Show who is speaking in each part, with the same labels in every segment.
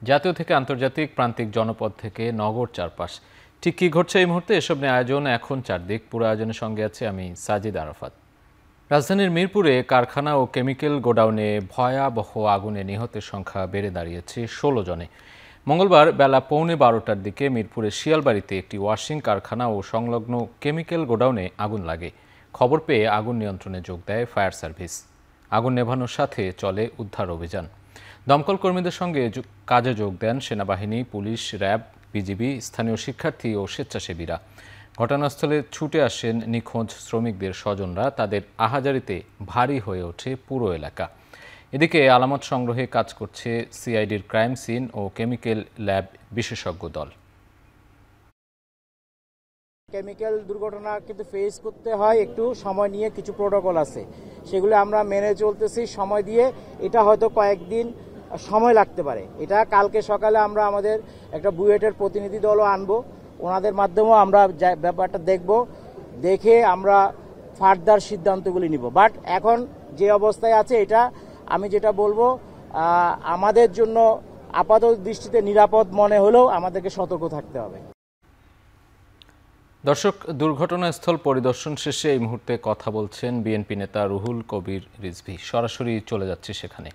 Speaker 1: জাতীয় থেকে আন্তর্জাতিক, প্রান্তিক জনপদ থেকে নগর চারপাশ, ঠিক কী ঘটছে এই মুহূর্তে এসব নিয়ে আয়োজন এখন চারদিক। পুরো আয়োজনের সঙ্গে আছে আমি সাজিদ আরাফাত। রাজধানীর মিরপুরে কারখানা ও কেমিক্যাল গোডাউনে ভয়াবহ আগুনে নিহতের সংখ্যা বেড়ে দাঁড়িয়েছে 16 জনে। মঙ্গলবার বেলা 11:15টার দিকে মিরপুরের শিয়ালবাড়িতে একটি ওয়াশিং কারখানা ও সংলগ্ন কেমিক্যাল গোডাউনে আগুন লাগে। খবর পেয়ে আগুন নিয়ন্ত্রণে যোগ দেয় ফায়ার সার্ভিস। আগুন নেভানোর সাথে চলে উদ্ধার অভিযান। দমকল কর্মীদের সঙ্গে কাজে যোগ দেন সেনাবাহিনী, পুলিশ, র্যাব, বিজিবি, স্থানীয় শিক্ষার্থী ও স্বেচ্ছাসেবীরা। ঘটনাস্থলে ছুটে আসেন নিখোঁজ শ্রমিকদের স্বজনরা। তাদের আহাজারিতে ভারী হয়ে ওঠে পুরো এলাকা। এদিকে আলামত সংগ্রহে কাজ করছে সিআইডির ক্রাইম সিন ও কেমিক্যাল ল্যাব বিশেষজ্ঞ দল।
Speaker 2: কেমিক্যাল দুর্ঘটনা কিন্তু ফেস করতে হয় একটু সময় নিয়ে, কিছু প্রোটোকল আছে, সেগুলো আমরা মেনে চলতেছি সময় দিয়ে। এটা হয়তো কয়েকদিন সময় লাগতে পারে। এটা কালকে সকালে আমরা আমাদের একটা বুয়েটের প্রতিনিধি দলও আনবো, ওনাদের মাধ্যমেও আমরা ব্যাপারটা দেখে আমরা ফার্দার সিদ্ধান্তগুলি নিব। বাট এখন যে অবস্থায় আছে, এটা আমি যেটা বলবো, আমাদের জন্য আপাতত দৃষ্টিতে নিরাপদ মনে হলেও আমাদেরকে সতর্ক থাকতে হবে।
Speaker 1: দর্শক, দুর্ঘটনাস্থল পরিদর্শন শেষে এই মুহূর্তে কথা বলছেন বিএনপি নেতা রুহুল কবির রিজভী। সরাসরি চলে যাচ্ছে সেখানে।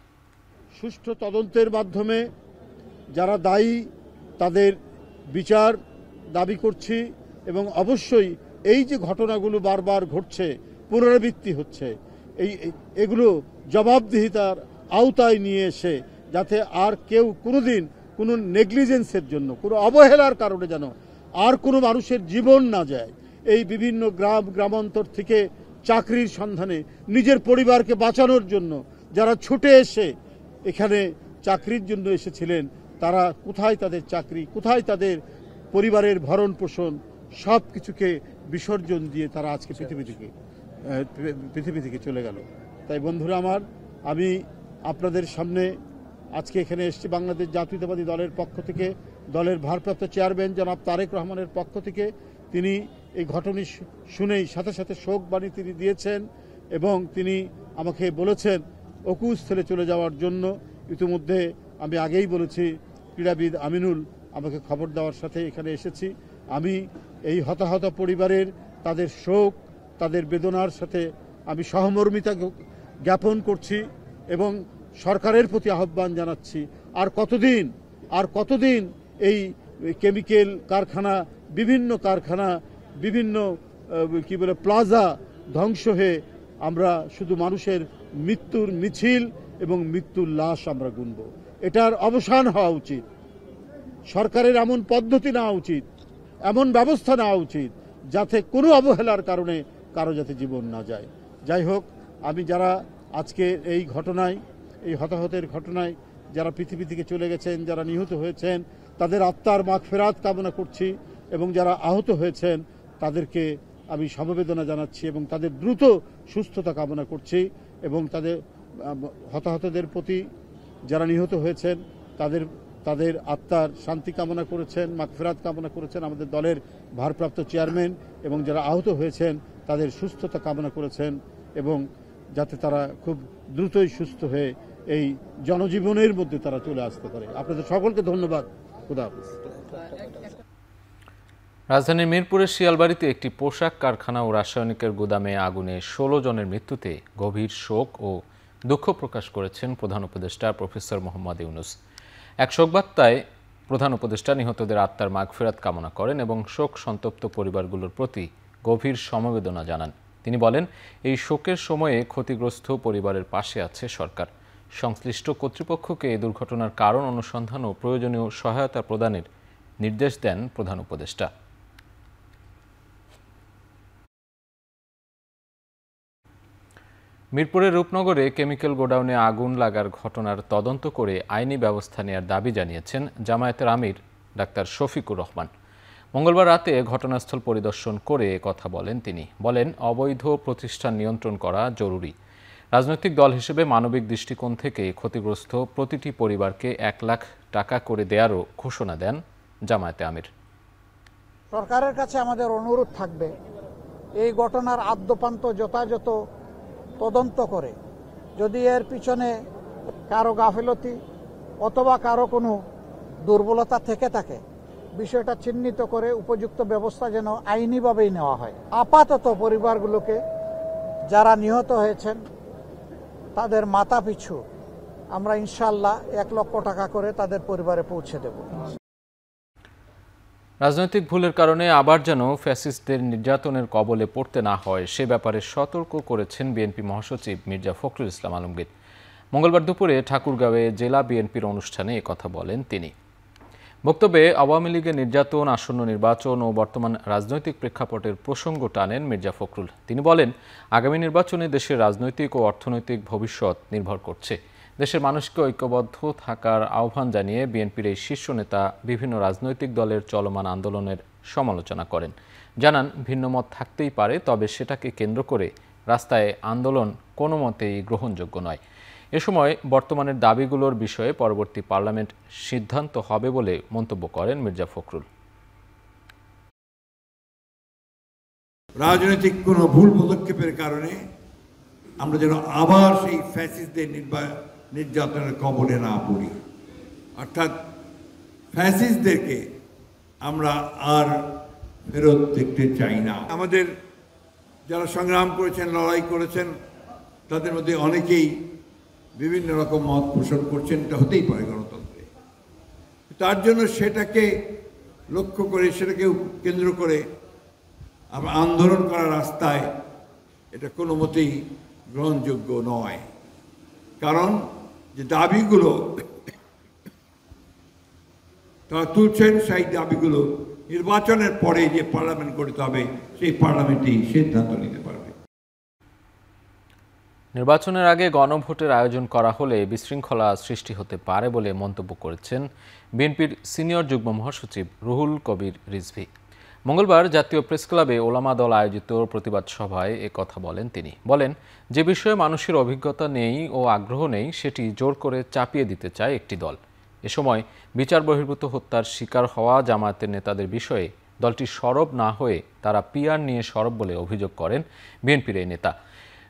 Speaker 3: সুষ্ঠু তদন্তের মাধ্যমে যারা দায়ী তাদের বিচার দাবি করছি, এবং অবশ্যই এই যে ঘটনাগুলো বারবার ঘটছে, পুনরাবৃত্তি হচ্ছে, এগুলো জবাবদিহিতার আওতায় নিয়ে এসে যাতে আর কেউ কোনোদিন কোনো নেগলিজেন্সের জন্য, কোনো অবহেলার কারণে যেন আর কোনো মানুষের জীবন না যায়। এই বিভিন্ন গ্রামান্তর থেকে চাকরির সন্ধানে নিজের পরিবারকে বাঁচানোর জন্য যারা ছুটে এসে এখানে চাকরির জন্য এসেছিলেন, তারা কোথায় তাদের চাকরি, কোথায় তাদের পরিবারের ভরণ পোষণ, সব কিছুকে বিসর্জন দিয়ে তারা আজকে পৃথিবী থেকে চলে গেল। তাই বন্ধুরা আমার, আমি আপনাদের সামনে আজকে এখানে এসেছি বাংলাদেশ জাতীয়তাবাদী দলের পক্ষ থেকে, দলের ভারপ্রাপ্ত চেয়ারম্যান জনাব তারেক রহমানের পক্ষ থেকে। তিনি এই ঘটনা শুনেই সাথে সাথে শোক বাণী তিনি দিয়েছেন, এবং তিনি আমাকে বলেছেন অকুস্থলে চলে যাওয়ার জন্য। ইতিমধ্যে আমি আগেই বলেছি, ক্রীড়াবিদ আমিনুল আমাকে খবর দেওয়ার সাথে এখানে এসেছি। আমি এই হতাহত পরিবারের তাদের শোক, তাদের বেদনার সাথে আমি সহমর্মিতা জ্ঞাপন করছি, এবং সরকারের প্রতি আহ্বান জানাচ্ছি, আর কতদিন এই কেমিক্যাল কারখানা, বিভিন্ন প্লাজা ধ্বংস হয়ে আমরা শুধু মানুষের মৃত্যুর মিছিল এবং মৃত্যুর লাশ আমরা গুনব। এটার অবসান হওয়া উচিত। সরকারের এমন পদ্ধতি নেওয়া উচিত, এমন ব্যবস্থা নেওয়া উচিত যাতে কোনো অবহেলার কারণে কারো যাতে জীবন না যায়। যাই হোক, আমি যারা আজকে এই হতাহতের ঘটনায় যারা পৃথিবী থেকে চলে গেছেন, যারা নিহত হয়েছেন, তাদের আত্মার মাগফিরাত কামনা করছি, এবং যারা আহত হয়েছেন তাদেরকে আমি সমবেদনা জানাচ্ছি এবং তাদের দ্রুত সুস্থতা কামনা করছি, এবং তাদের হতাহতদের প্রতি যারা নিহত হয়েছেন তাদের আত্মার শান্তি কামনা করেছেন, মাগফিরাত কামনা করেছেন আমাদের দলের ভারপ্রাপ্ত চেয়ারম্যান, এবং যারা আহত হয়েছেন তাদের সুস্থতা কামনা করেছেন, এবং যাতে তারা খুব দ্রুতই সুস্থ হয়ে এই জনজীবনের মধ্যে তারা চলে আসতে পারে। আপনাদের সকলকে ধন্যবাদ। খুদা হাফেজ।
Speaker 1: রাজধানীর মিরপুরের শিয়ালবাড়িতে একটি পোশাক কারখানা ও রাসায়নিকের গুদামে আগুনে 16 জনের মৃত্যুতে গভীর শোক ও দুঃখ প্রকাশ করেছেন প্রধান উপদেষ্টা প্রফেসর মোহাম্মদ ইউনূস। এক শোকবার্তায় প্রধান উপদেষ্টা নিহতদের আত্মার মাগফিরাত কামনা করেন এবং শোক সন্তপ্ত পরিবারগুলোর প্রতি গভীর সমবেদনা জানান। তিনি বলেন, এই শোকের সময়ে ক্ষতিগ্রস্ত পরিবারের পাশে আছে সরকার। সংশ্লিষ্ট কর্তৃপক্ষকে এই দুর্ঘটনার কারণ অনুসন্ধান ও প্রয়োজনীয় সহায়তা প্রদানের নির্দেশ দেন প্রধান উপদেষ্টা। মিরপুরের রূপনগরে কেমিক্যাল গোডাউনে আগুন লাগার ঘটনার তদন্ত করে আইনি ব্যবস্থা নেওয়ার দাবি জানিয়েছেন জামায়াতের আমির ডাক্তার শফিকুর রহমান। মঙ্গলবার রাতে ঘটনাস্থল পরিদর্শন করে কথা বলেন তিনি। বলেন, অবৈধ প্রতিষ্ঠান নিয়ন্ত্রণ করা জরুরি। রাজনৈতিক দল হিসেবে মানবিক দৃষ্টিকোণ থেকে ক্ষতিগ্রস্ত প্রতিটি পরিবারকে 1 লাখ টাকা করে দেওয়ারও ঘোষণা দেন জামায়াতে আমির।
Speaker 4: সরকারের কাছে আমাদের অনুরোধ থাকবে, এই ঘটনার আদ্যপান্ত যথাযথ তদন্ত করে যদি এর পিছনে কারো গাফিলতি অথবা কারো কোনো দুর্বলতা থেকে থাকে বিষয়টা চিহ্নিত করে উপযুক্ত ব্যবস্থা যেন আইনিভাবেই নেওয়া হয়। আপাতত পরিবারগুলোকে যারা নিহত হয়েছেন তাদের মাথা পিছু আমরা ইনশাআল্লাহ 1 লক্ষ টাকা করে তাদের পরিবারে পৌঁছে দেব।
Speaker 1: রাজনৈতিক ভুলের কারণে আবার যেন ফ্যাসিস্টদের নির্যাতনের কবলে পড়তে না হয় সে ব্যাপারে সতর্ক করেছেন বিএনপি মহাসচিব মির্জা ফখরুল ইসলাম আলমগীর। মঙ্গলবার দুপুরে ঠাকুরগাঁওয়ে জেলা বিএনপির অনুষ্ঠানে একথা বলেন তিনি। বক্তব্যে আওয়ামী লীগের নির্যাতন, আসন্ন নির্বাচন ও বর্তমান রাজনৈতিক প্রেক্ষাপটের প্রসঙ্গ টানেন মির্জা ফখরুল। তিনি বলেন, আগামী নির্বাচনে দেশের রাজনৈতিক ও অর্থনৈতিক ভবিষ্যৎ নির্ভর করছে। দেশের মানুষকে ঐক্যবদ্ধ থাকার আহ্বান জানিয়ে বিএনপির এই শীর্ষ নেতা বিভিন্ন রাজনৈতিক দলের চলমান আন্দোলনের সমালোচনা করেন। জানান, ভিন্নমত থাকতেই পারে, তবে সেটাকে কেন্দ্র করে রাস্তায় আন্দোলন কোনো মতেই গ্রহণযোগ্য নয়। এ সময় বর্তমানের দাবিগুলোর বিষয়ে পরবর্তী পার্লামেন্ট সিদ্ধান্ত হবে বলে মন্তব্য করেন মির্জা ফখরুল।
Speaker 5: রাজনৈতিক কোনো ভুল পদক্ষেপের কারণে আমরা যেন আবার সেই ফ্যাসিস্টদের নির্যাতনের কবলে না পড়ি, অর্থাৎ ফ্যাসিস্টদেরকে আমরা আর ফেরত দেখতে চাই না। আমাদের যারা সংগ্রাম করেছেন, লড়াই করেছেন, তাদের মধ্যে অনেকেই বিভিন্ন রকম মত পোষণ করছেন, এটা হতেই পারে গণতন্ত্রে। তার জন্য সেটাকে লক্ষ্য করে, সেটাকে কেন্দ্র করে আমরা আন্দোলন করার রাস্তায় এটা কোনো মতেই গ্রহণযোগ্য নয়। কারণ যে দাবিগুলো তারা তুলছেন, সেই দাবিগুলো নির্বাচনের পরে যে পার্লামেন্ট গঠিত হবে সেই পার্লামেন্টেই সিদ্ধান্ত নিতে পারবে।
Speaker 1: নির্বাচনের আগে গণভোটের আয়োজন করা হলে বিশৃঙ্খলা সৃষ্টি হতে পারে বলে মন্তব্য করেছেন বিএনপির সিনিয়র যুগ্ম মহাসচিব রুহুল কবির রিজভী। মঙ্গলবার জাতীয় প্রেসক্লাবে ওলামা দল আয়োজিত প্রতিবাদ সভায় একথা বলেন তিনি। বলেন, যে বিষয়ে মানুষের অভিজ্ঞতা নেই ও আগ্রহ নেই সেটি জোর করে চাপিয়ে দিতে চায় একটি দল। এ সময় বিচার বহির্ভূত হত্যার শিকার হওয়া জামায়াতের নেতাদের বিষয়ে দলটি সরব না হয়ে তারা পিআর নিয়ে সরব বলে অভিযোগ করেন বিএনপির এই নেতা।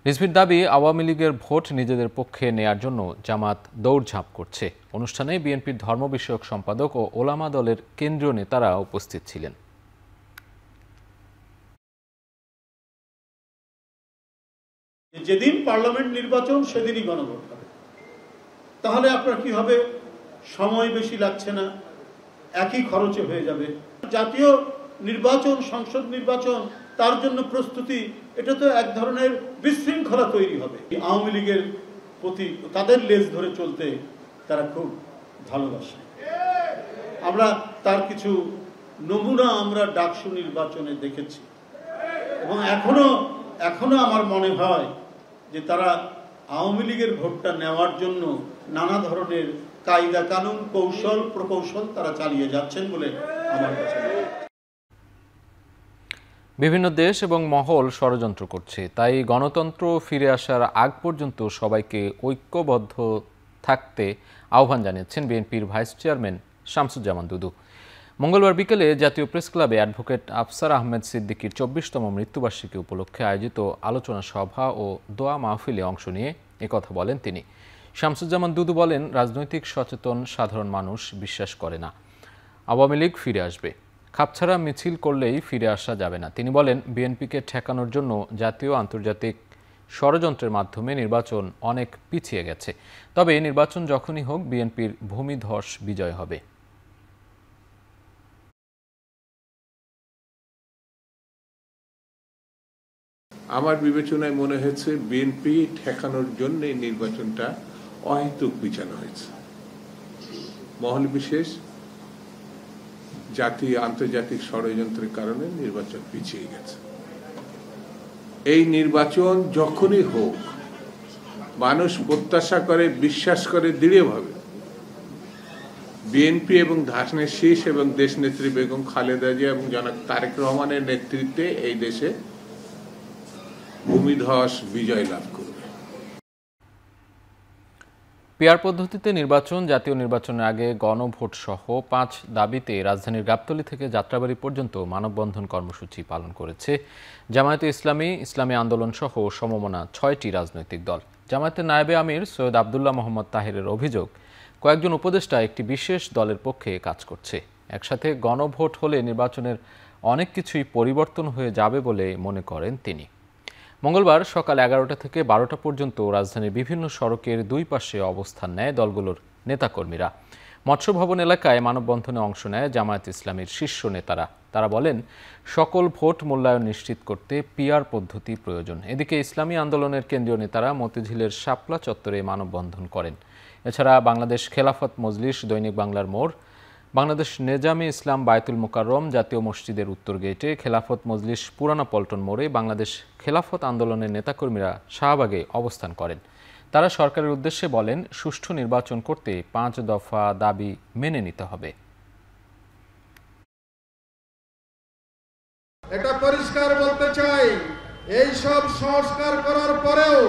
Speaker 1: রিজভীর দাবি, আওয়ামী লীগের ভোট নিজেদের পক্ষে নেয়ার জন্য জামাত দৌড়ঝাঁপ করছে। অনুষ্ঠানে বিএনপির ধর্ম বিষয়ক সম্পাদক ও ওলামা দলের কেন্দ্রীয় নেতারা উপস্থিত ছিলেন।
Speaker 6: যেদিন পার্লামেন্ট নির্বাচন সেদিনই গণভোট হবে, তাহলে আপনার কি হবে? সময় বেশি লাগছে না, একই খরচে হয়ে যাবে। জাতীয় নির্বাচন, সংসদ নির্বাচন, তার জন্য প্রস্তুতি, এটা তো এক ধরনের বিশৃঙ্খলা তৈরি হবে। আওয়ামী লীগের প্রতি তাদের লেজ ধরে চলতে তারা খুব ভালোবাসে। আমরা তার কিছু নমুনা আমরা ডাকসু নির্বাচনে দেখেছি এবং এখনো আমার মনে হয় যে তারা আওয়ামী লীগের ভোটটা নেওয়ার জন্য নানা ধরনের কায়দা কানুন, কৌশল প্রকৌশল তারা চালিয়ে যাচ্ছেন বলে আমার কাছে মনে হয়।
Speaker 1: বিভিন্ন দেশ এবং মহল ষড়যন্ত্র করছে, তাই গণতন্ত্র ফিরে আসার আগ পর্যন্ত সবাইকে ঐক্যবদ্ধ থাকতে আহ্বান জানিয়েছেন বিএনপির ভাইস চেয়ারম্যান শামসুজ্জামান দুদু। মঙ্গলবার বিকেলে জাতীয় প্রেসক্লাবে অ্যাডভোকেট আফসার আহমেদ সিদ্দিকীর ২৪তম মৃত্যুবার্ষিকী উপলক্ষে আয়োজিত আলোচনা সভা ও দোয়া মাহফিলে অংশ নিয়ে একথা বলেন তিনি। শামসুজ্জামান দুদু বলেন, রাজনৈতিক সচেতন সাধারণ মানুষ বিশ্বাস করে না আওয়ামী লীগ ফিরে আসবে। খাপছাড়া মিছিল করলেই ফিরে আসা যাবে না। তিনি বলেন, বিএনপিকে ঠেকানোর জন্য জাতীয় আন্তর্জাতিক ষড়যন্ত্রের মাধ্যমে নির্বাচন অনেক পিছিয়ে গেছে। তবে নির্বাচন যখনই হোক বিএনপির ভূমিধস বিজয় হবে।
Speaker 7: আমার বিবেচনায় মনে হয়েছে বিএনপি ঠেকানোর জন্য নির্বাচনটা অহেতুক পিছানো হয়েছে। মহল বিশেষ জাতীয় আন্তর্জাতিক ষড়যন্ত্রের কারণে নির্বাচন পিছিয়ে গেছে। এই নির্বাচন যখনই হোক, মানুষ প্রত্যাশা করে, বিশ্বাস করে দৃঢ়ভাবে বিএনপি এবং ধানের শীষ এবং দেশনেত্রী বেগম খালেদা জিয়া এবং জনাব তারেক রহমানের নেতৃত্বে এই দেশে ভূমিধস বিজয় লাভ করবে।
Speaker 1: পিআর পদ্ধতিতে নির্বাচন, জাতীয় নির্বাচনের আগে গণভোট সহ 5 দাবিতে রাজধানীর গাবতলী থেকে যাত্রাবাড়ি পর্যন্ত মানববন্ধন কর্মসূচি পালন করেছে জামায়াতে ইসলামী, ইসলামী আন্দোলন সহ সমমনা 6টি রাজনৈতিক দল। জামায়াতের নায়েবে আমির সৈয়দ আবদুল্লাহ মোহাম্মদ তাহেরের অভিযোগ, কয়েকজন উপদেষ্টা একটি বিশেষ দলের পক্ষে কাজ করছে। একসাথে গণভোট হলে নির্বাচনের অনেক কিছুই পরিবর্তন হয়ে যাবে বলে মনে করেন তিনি। মঙ্গলবার সকাল 11টা থেকে 12টা পর্যন্ত রাজধানীর বিভিন্ন সড়কের দুই পাশে অবস্থান নেয় দলগুলোর নেতাকর্মীরা। মৎস্য ভবন এলাকায় মানববন্ধনে অংশ নেয় জামায়াত ইসলামীর শীর্ষ নেতারা। তারা বলেন, সকল ভোট মূল্যায়ন নিশ্চিত করতে পিআর পদ্ধতি প্রয়োজন। এদিকে ইসলামী আন্দোলনের কেন্দ্রীয় নেতারা মতিঝিলের শাপলা চত্বরে মানববন্ধন করেন। এছাড়া বাংলাদেশ খেলাফত মজলিস, দৈনিক বাংলার মোড়, বাংলাদেশ নেজামে ইসলাম বায়তুল মোকাররম, জাতীয় মসজিদের উত্তর গেটে, খেলাফত মজলিস পুরানা পল্টন মোড়ে, বাংলাদেশ খেলাফত আন্দোলনের নেতাকর্মীরা শাহবাগে অবস্থান করেন। তারা সরকারের উদ্দেশ্যে বলেন, সুষ্ঠু নির্বাচন করতে 5 দফা দাবি মেনে নিতে হবে।
Speaker 8: এটা পরিষ্কার বলতে চাই, এই সব সংস্কার করার পরেও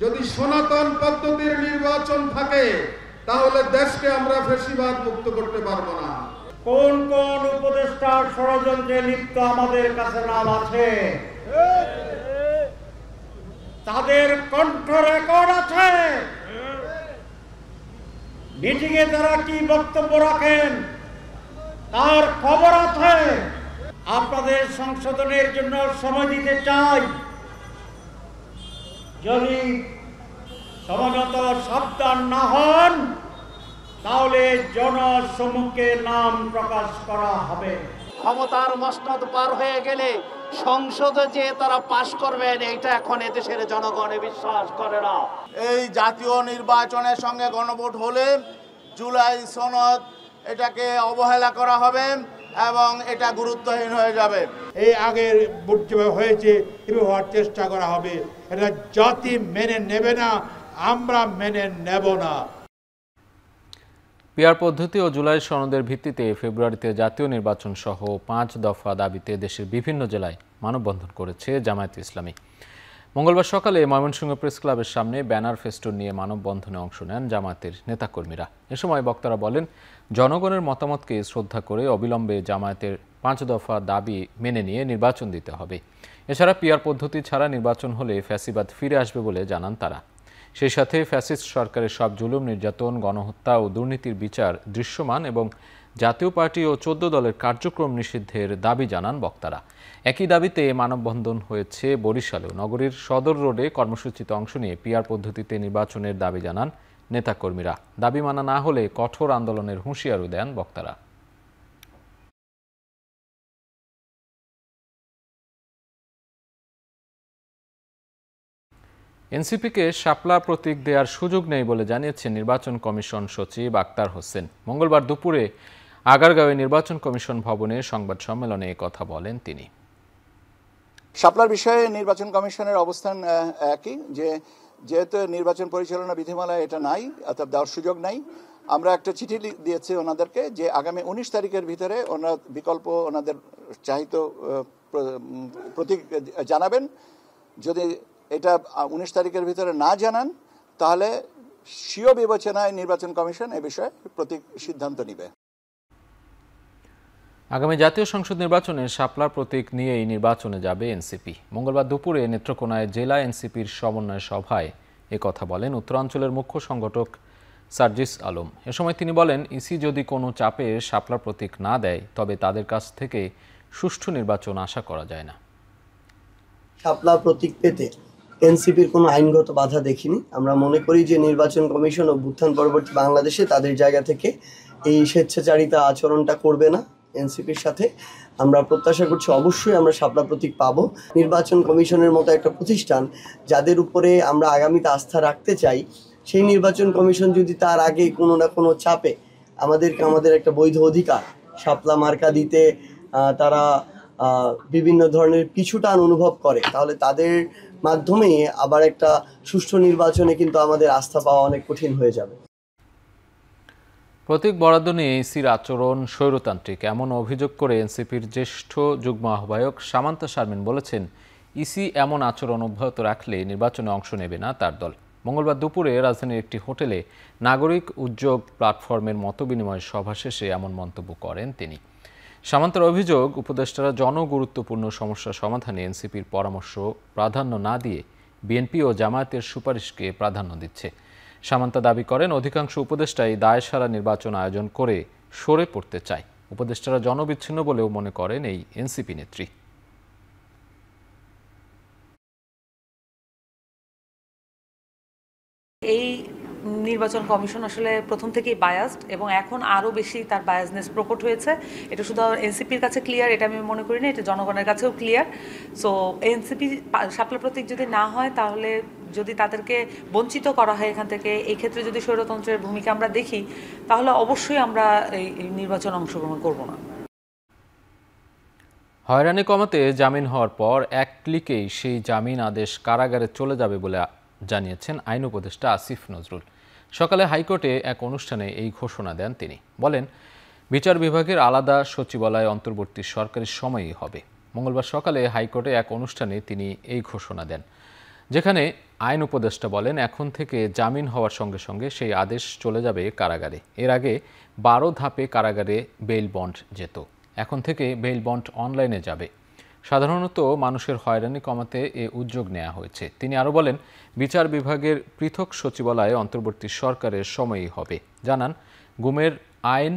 Speaker 8: যদি সনাতন পদ্ধতির নির্বাচন থাকে তাহলে দেশকে আমরা ফ্যাসিবাদ মুক্ত করতে পারবো না।
Speaker 9: কোন কোন উপদেষ্টার ষড়যন্ত্রে লিপ্ত আমাদের কাছে নাম আছে, তাদের কণ্ঠ রেকর্ড আছে। মিটিংয়ে তারা কি বক্তব্য রাখেন তার খবর আছে। আপনাদের সংশোধনের জন্য সময় দিতে চাই। যদি সময়মত সাবধান না হন তাহলে জনসম্মুখে নাম প্রকাশ করা হবে।
Speaker 10: ক্ষমতার মসনদ পার হয়ে গেলে সংসদে যে তারা পাশ করবেন, এইটা এখন এদেশের জনগণে বিশ্বাস করে না।
Speaker 11: এই জাতীয় নির্বাচনের সঙ্গে গণভোট হলে জুলাই সনদ এটাকে অবহেলা করা হবে এবং এটা গুরুত্বহীন হয়ে যাবে।
Speaker 12: এই আগের ভোট যেভাবে হয়েছে এভাবে হওয়ার চেষ্টা করা হবে। এটা জাতি মেনে নেবে না, আমরা মেনে নেব না।
Speaker 1: পিআর পদ্ধতি ও জুলাই সনদের ভিত্তিতে ফেব্রুয়ারিতে জাতীয় নির্বাচন সহ 5 দফা দাবিতে দেশের বিভিন্ন জেলায় মানববন্ধন করেছে জামায়াত ইসলামী। মঙ্গলবার সকালে ময়মনসিংহ প্রেস ক্লাবের সামনে ব্যানার ফেস্টুন নিয়ে মানববন্ধনে অংশ নেন জামায়াতের নেতাকর্মীরা। এ সময় বক্তারা বলেন, জনগণের মতামতকে শ্রদ্ধা করে অবিলম্বে জামায়াতের 5 দফা দাবি মেনে নিয়ে নির্বাচন দিতে হবে। এছাড়া পিআর পদ্ধতি ছাড়া নির্বাচন হলে ফ্যাসিবাদ ফিরে আসবে বলে জানান তারা। সেই সাথে ফ্যাসিস্ট সরকারের সব জুলুম, নির্যাতন, গণহত্যা ও দুর্নীতির বিচার দৃশ্যমান এবং জাতীয় পার্টি ও 14 দলের কার্যক্রম নিষিদ্ধের দাবি জানান বক্তারা। একই দাবিতে মানববন্ধন হয়েছে বরিশালেও। নগরীর সদর রোডে কর্মসূচিতে অংশ নিয়ে পিআর পদ্ধতিতে নির্বাচনের দাবি জানান নেতাকর্মীরা। দাবি মানা না হলে কঠোর আন্দোলনের হুঁশিয়ারও দেন বক্তারা। এনসিপিকে শাপলা প্রতীক দেওয়ার সুযোগ নেই বলে জানিয়েছেন নির্বাচন কমিশন সচিব আক্তার হোসেন। মঙ্গলবার দুপুরে আগারগাঁওয়ে নির্বাচন কমিশন ভবনে সংবাদ সম্মেলনে কথা বলেন তিনি।
Speaker 13: শাপলার বিষয়ে নির্বাচন কমিশনের অবস্থান একই, যেহেতু নির্বাচন পরিচালনা বিধিমালায় এটা নাই, অর্থাৎ দেওয়ার সুযোগ নাই। আমরা একটা চিঠি দিয়েছি ওনাদেরকে যে আগামী 19 তারিখের ভিতরে ওনারা বিকল্প ওনাদের চাহিত প্রতীক জানাবেন। যদি এটা 19 তারিখের ভিতরে না জানান তাহলে স্বীয় বিবেচনায় নির্বাচন কমিশন এ বিষয়ে প্রতীক সিদ্ধান্ত নেবে।
Speaker 1: আগামী জাতীয় সংসদ নির্বাচনে শাপলার প্রতীক নিয়েই নির্বাচনে যাবে এনসিপি। মঙ্গলবার দুপুরে নেত্রকোনায় জেলা এনসিপির সমন্বয় সভায় একথা বলেন উত্তরাঞ্চলের মুখ্য সংগঠক সার্জিস আলম। এ সময় তিনি বলেন, ইসি যদি কোনো চাপে শাপলার প্রতীক না দেয় তবে তাদের কাছ থেকে সুষ্ঠু নির্বাচন আশা করা যায় না।
Speaker 14: শাপলা প্রতীক পেতে এনসিপির কোনো আইনগত বাধা দেখিনি। আমরা মনে করি যে নির্বাচন কমিশন অভ্যুত্থান পরবর্তী বাংলাদেশে তাদের জায়গা থেকে এই স্বেচ্ছাচারিতা আচরণটা করবে না এনসিপির সাথে। আমরা প্রত্যাশা করছি অবশ্যই আমরা শাপলা প্রতীক পাবো। নির্বাচন কমিশনের মতো একটা প্রতিষ্ঠান যাদের উপরে আমরা আগামীতে আস্থা রাখতে চাই, সেই নির্বাচন কমিশন যদি তার আগে কোনো না কোনো চাপে আমাদের একটা বৈধ অধিকার শাপলা মার্কা দিতে তারা বিভিন্ন ধরনের পিছুটান অনুভব করে, তাহলে তাদের মাধ্যমে আবার একটা সুষ্ঠু নির্বাচনে কিন্তু আমাদের আস্থা পাওয়া অনেক কঠিন হয়ে যাবে।
Speaker 1: প্রতীক বরাদ্দ নিয়ে ইসির আচরণ স্বৈরতান্ত্রিক এমন অভিযোগ করে এনসিপির জ্যেষ্ঠ যুগ্ম আহ্বায়ক সামান্তা শারমিন বলেছেন, ইসি এমন আচরণ অব্যাহত রাখলে নির্বাচনে অংশ নেবে না তার দল। মঙ্গলবার দুপুরে রাজধানীর একটি হোটেলে নাগরিক উদ্যোগ প্ল্যাটফর্মের মতবিনিময় সভা শেষে এমন মন্তব্য করেন তিনি। সামান্তার অভিযোগ, উপদেষ্টারা জনগুরুত্বপূর্ণ সমস্যা সমাধানে এনসিপির পরামর্শ প্রাধান্য না দিয়ে বিএনপি ও জামায়াতের সুপারিশকে প্রাধান্য দিচ্ছে। সামান্তা দাবি করেন, অধিকাংশ উপদেষ্টাই দায়সারা নির্বাচন আয়োজন করে সরে পড়তে চায়। উপদেষ্টারা জনবিচ্ছিন্ন বলেও মনে করেন এই এনসিপি নেত্রী।
Speaker 15: এই নির্বাচন কমিশন আসলে প্রথম থেকেই বায়াসড এবং এখন আরও বেশি তার বায়াসনেস প্রকট হয়েছে। এটা শুধু এনসিপির কাছে ক্লিয়ার, এটা আমি মনে করি না, এটা জনগণের কাছেও ক্লিয়ার। সো এনসিপি শাপলা প্রতীক যদি না হয়, তাহলে যদি তাদেরকে বঞ্চিত করা হয় এখান থেকে, এই ক্ষেত্রে যদি স্বৈরতন্ত্রের ভূমিকা আমরা দেখি, তাহলে অবশ্যই আমরা এই নির্বাচনে অংশগ্রহণ করব না।
Speaker 1: হয়রানি কমাতে জামিন হওয়ার পর এক ক্লিকেই সেই জামিন আদেশ কারাগারে চলে যাবে বলে জানিয়েছেন আইন উপদেষ্টা আসিফ নজরুল। সকালে হাইকোর্টে এক অনুষ্ঠানে এই ঘোষণা দেন তিনি। বলেন, বিচার বিভাগের আলাদা সচিবালয় অন্তর্বর্তী সরকারি সময়ই হবে। মঙ্গলবার সকালে হাইকোর্টে এক অনুষ্ঠানে তিনি এই ঘোষণা দেন, যেখানে আইন উপদেষ্টা বলেন, এখন থেকে জামিন হওয়ার সঙ্গে সঙ্গে সেই আদেশ চলে যাবে কারাগারে। এর আগে 12 ধাপে কারাগারে বেইল বন্ড যেত, এখন থেকে বেইল বন্ড অনলাইনে যাবে। সাধারণত মানুষের হয়রানি কমাতে এ উদ্যোগ নেওয়া হয়েছে। তিনি আরও বলেন, বিচার বিভাগের পৃথক সচিবালয়ে অন্তর্বর্তী সরকারের সময়ই হবে। জানান, গুমের আইন,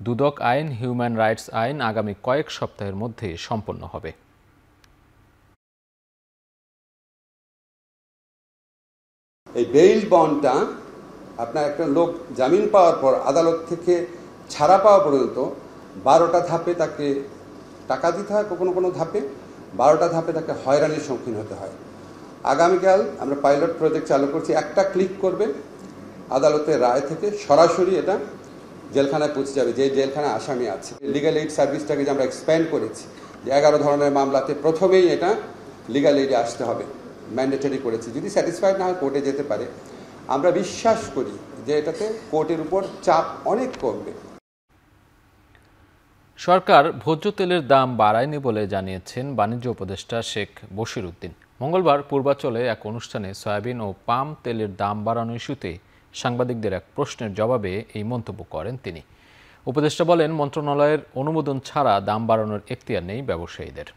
Speaker 1: দুদক আইন, হিউম্যান রাইটস আইন আগামী কয়েক সপ্তাহের মধ্যে সম্পন্ন হবে।
Speaker 16: এই বেইল বন্ডটা আপনার একটা লোক জামিন পাওয়ার পর আদালত থেকে ছাড়া পাওয়া পর্যন্ত 12টা ধাপে তাকে টাকা দিতে হয়, কোনো ধাপে 12টা ধাপে তাকে হয়রানির সম্মুখীন হতে হয়। আগামীকাল আমরা পাইলট প্রজেক্ট চালু করছি। একটা ক্লিক করবে, আদালতের রায় থেকে সরাসরি এটা জেলখানায় পৌঁছে যাবে, যে জেলখানায় আসামি আছে। লিগ্যাল এইড সার্ভিসটাকে যে আমরা এক্সপ্যান্ড করেছি, যে 11 ধরনের মামলাতে প্রথমেই এটা লিগ্যাল এইডে আসতে হবে, ম্যান্ডেটরি করেছি। যদি স্যাটিসফাইড না হয় কোর্টে যেতে পারে। আমরা বিশ্বাস করি যে এটাতে কোর্টের উপর চাপ অনেক কমবে।
Speaker 1: সরকার ভোজ্য তেলের দাম বাড়ায়নি বলে জানিয়েছেন বাণিজ্য উপদেষ্টা শেখ বশির উদ্দিন। মঙ্গলবার পূর্বাচলে এক অনুষ্ঠানে সয়াবিন ও পাম তেলের দাম বাড়ানো ইস্যুতে সাংবাদিকদের এক প্রশ্নের জবাবে এই মন্তব্য করেন তিনি। উপদেষ্টা বলেন, মন্ত্রণালয়ের অনুমোদন ছাড়া দাম বাড়ানোর এখতিয়ার নেই ব্যবসায়ীদের।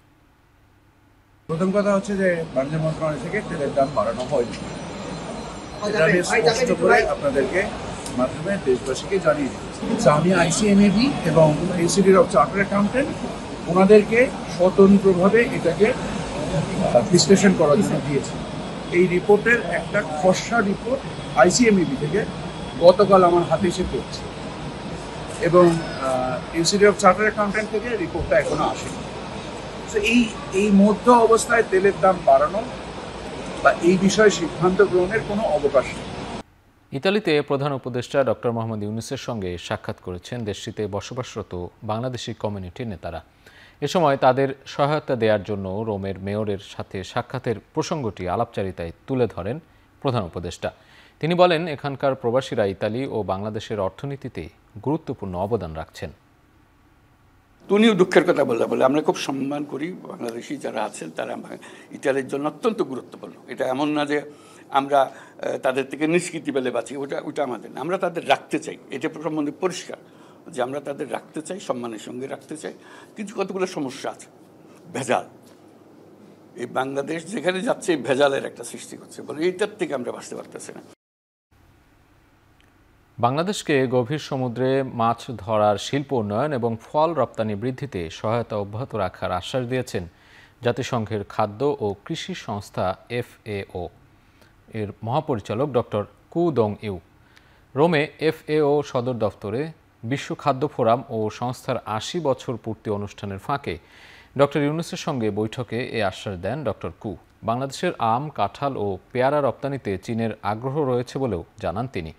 Speaker 17: প্রথম কথা হচ্ছে যে বাণিজ্য মন্ত্রণালয় থেকে তেলের দাম বাড়ানো হয়নি, এটা আমি স্পষ্ট করে আপনাদেরকে মাধ্যমে দেশবাসীকে জানিয়ে দিচ্ছি। আমি আইসিএমএবি এবং ইনস্টিটিউট অফ চার্টার্ড অ্যাকাউন্টেন্ট ওনাদেরকে স্বতন্ত্রভাবে এটাকে বিশ্লেষণ করার জন্য দিয়েছি। এই রিপোর্টের একটা খসড়া রিপোর্ট আইসিএমএবি থেকে গতকাল আমার হাতে এসে পড়ছে এবং ইনস্টিটিউট অফ চার্টার্ড অ্যাকাউন্টেন্ট থেকে রিপোর্টটা এখনো আসেনি। তো এই মধ্য অবস্থায় তেলের দাম বাড়ানো বা এই বিষয়ে সিদ্ধান্ত গ্রহণের কোনো অবকাশ নেই।
Speaker 1: ইতালিতে প্রধান উপদেষ্টা ডক্টর মোহাম্মদ ইউনূসের সঙ্গে সাক্ষাৎ করেছেন দেশটিতে বসবাসরত বাংলাদেশি কমিউনিটির নেতারা। এ সময় তাদের সহায়তা দেওয়ার জন্য রোমের মেয়রের সাথে সাক্ষাতের প্রসঙ্গটি আলাপচারিতায় তুলে ধরেন প্রধান উপদেষ্টা। তিনি বলেন, এখানকার প্রবাসীরা ইতালি ও বাংলাদেশের অর্থনীতিতে গুরুত্বপূর্ণ অবদান রাখছেন।
Speaker 18: উনিও দুঃখের কথা বলে আমরা খুব সম্মান করি বাংলাদেশি যারা আছেন, তারা ইতালির জন্য অত্যন্ত গুরুত্বপূর্ণ। এটা এমন না যে আমরা তাদের থেকে নিষ্কৃতি পেলে বাঁচি, ওটা আমাদের না, আমরা তাদের রাখতে চাই। এটা সম্বন্ধে পরিষ্কার যে আমরা তাদের রাখতে চাই, সম্মানের সঙ্গে রাখতে চাই। কিন্তু কতগুলো সমস্যা আছে। ভেজাল, এই বাংলাদেশ যেখানে যাচ্ছে ভেজালের একটা সৃষ্টি করছে বলে এইটার থেকে আমরা বাঁচতে পারতেছি না।
Speaker 1: বাংলাদেশকে গভীর সমুদ্রে মাছ ধরার শিল্প উন্নয়ন এবং ফল রপ্তানি বৃদ্ধিতে সহায়তা অব্যাহত রাখার আশ্বাস দিয়েছেন জাতিসংঘের খাদ্য ও কৃষি সংস্থা FAO এর মহাপরিচালক ডক্টর কু দং ইউ। রোমে FAO সদর দফতরে বিশ্ব খাদ্য ফোরাম ও সংস্থার 80 বছর পূর্তি অনুষ্ঠানের ফাঁকে ডক্টর ইউনূসের সঙ্গে বৈঠকে এ আশ্বাস দেন ডক্টর কু। বাংলাদেশের আম, কাঁঠাল ও পেয়ারা রপ্তানিতে চীনের আগ্রহ রয়েছে বলেও জানান তিনি।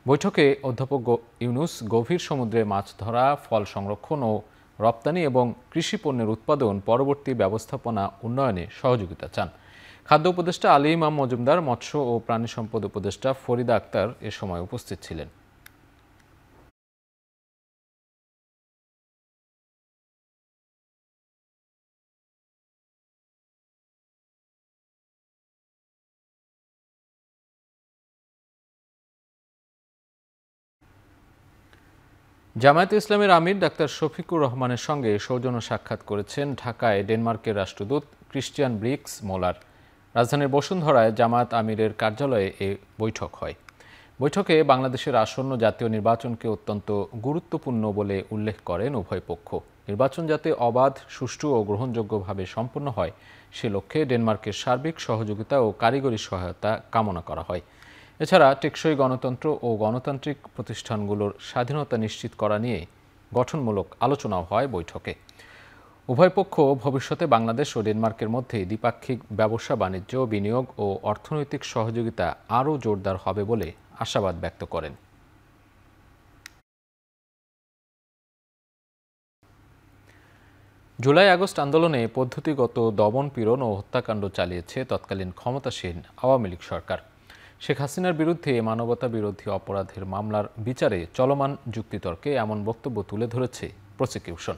Speaker 1: বৈঠকে অধ্যাপক ইউনূস গভীর সমুদ্রে মাছ ধরা, ফল সংরক্ষণ ও রপ্তানি এবং কৃষি পণ্যের উৎপাদন পরবর্তী ব্যবস্থাপনা উন্নয়নে সহযোগিতা চান। খাদ্য উপদেষ্টা আলী ইমাম মজুমদার, মৎস্য ও প্রাণী সম্পদ উপদেষ্টা ফরিদা আক্তার এ সময় উপস্থিত ছিলেন। জামায়াতে ইসলামের আমির ডাক্তার শফিকুর রহমানের সঙ্গে সৌজন্য সাক্ষাৎ করেছেন ঢাকায় ডেনমার্কের রাষ্ট্রদূত ক্রিস্টিয়ান ব্রিক্স মোলার। রাজধানীর বসুন্ধরায় জামায়াত আমিরের কার্যালয়ে এ বৈঠক হয়। বৈঠকে বাংলাদেশের আসন্ন জাতীয় নির্বাচনকে অত্যন্ত গুরুত্বপূর্ণ বলে উল্লেখ করেন উভয় পক্ষ। নির্বাচন যাতে অবাধ, সুষ্ঠু ও গ্রহণযোগ্যভাবে সম্পন্ন হয় সে লক্ষ্যে ডেনমার্কের সার্বিক সহযোগিতা ও কারিগরি সহায়তা কামনা করা হয়। এছাড়া টেকসই গণতন্ত্র ও গণতান্ত্রিক প্রতিষ্ঠানগুলোর স্বাধীনতা নিশ্চিত করা নিয়ে গঠনমূলক আলোচনাও হয় বৈঠকে। উভয় পক্ষ ভবিষ্যতে বাংলাদেশ ও ডেনমার্কের মধ্যে দ্বিপাক্ষিক ব্যবসা বাণিজ্য, বিনিয়োগ ও অর্থনৈতিক সহযোগিতা আরও জোরদার হবে বলে আশাবাদ ব্যক্ত করেন। জুলাই আগস্ট আন্দোলনে পদ্ধতিগত দমন-পীড়ন ও হত্যাকাণ্ড চালিয়েছে তৎকালীন ক্ষমতাসীন আওয়ামী লীগ সরকার। শেখ হাসিনার বিরুদ্ধে মানবতা বিরোধী অপরাধের মামলার বিচারে চলমান যুক্তিতর্কে এমন বক্তব্য তুলে ধরেছে প্রসিকিউশন।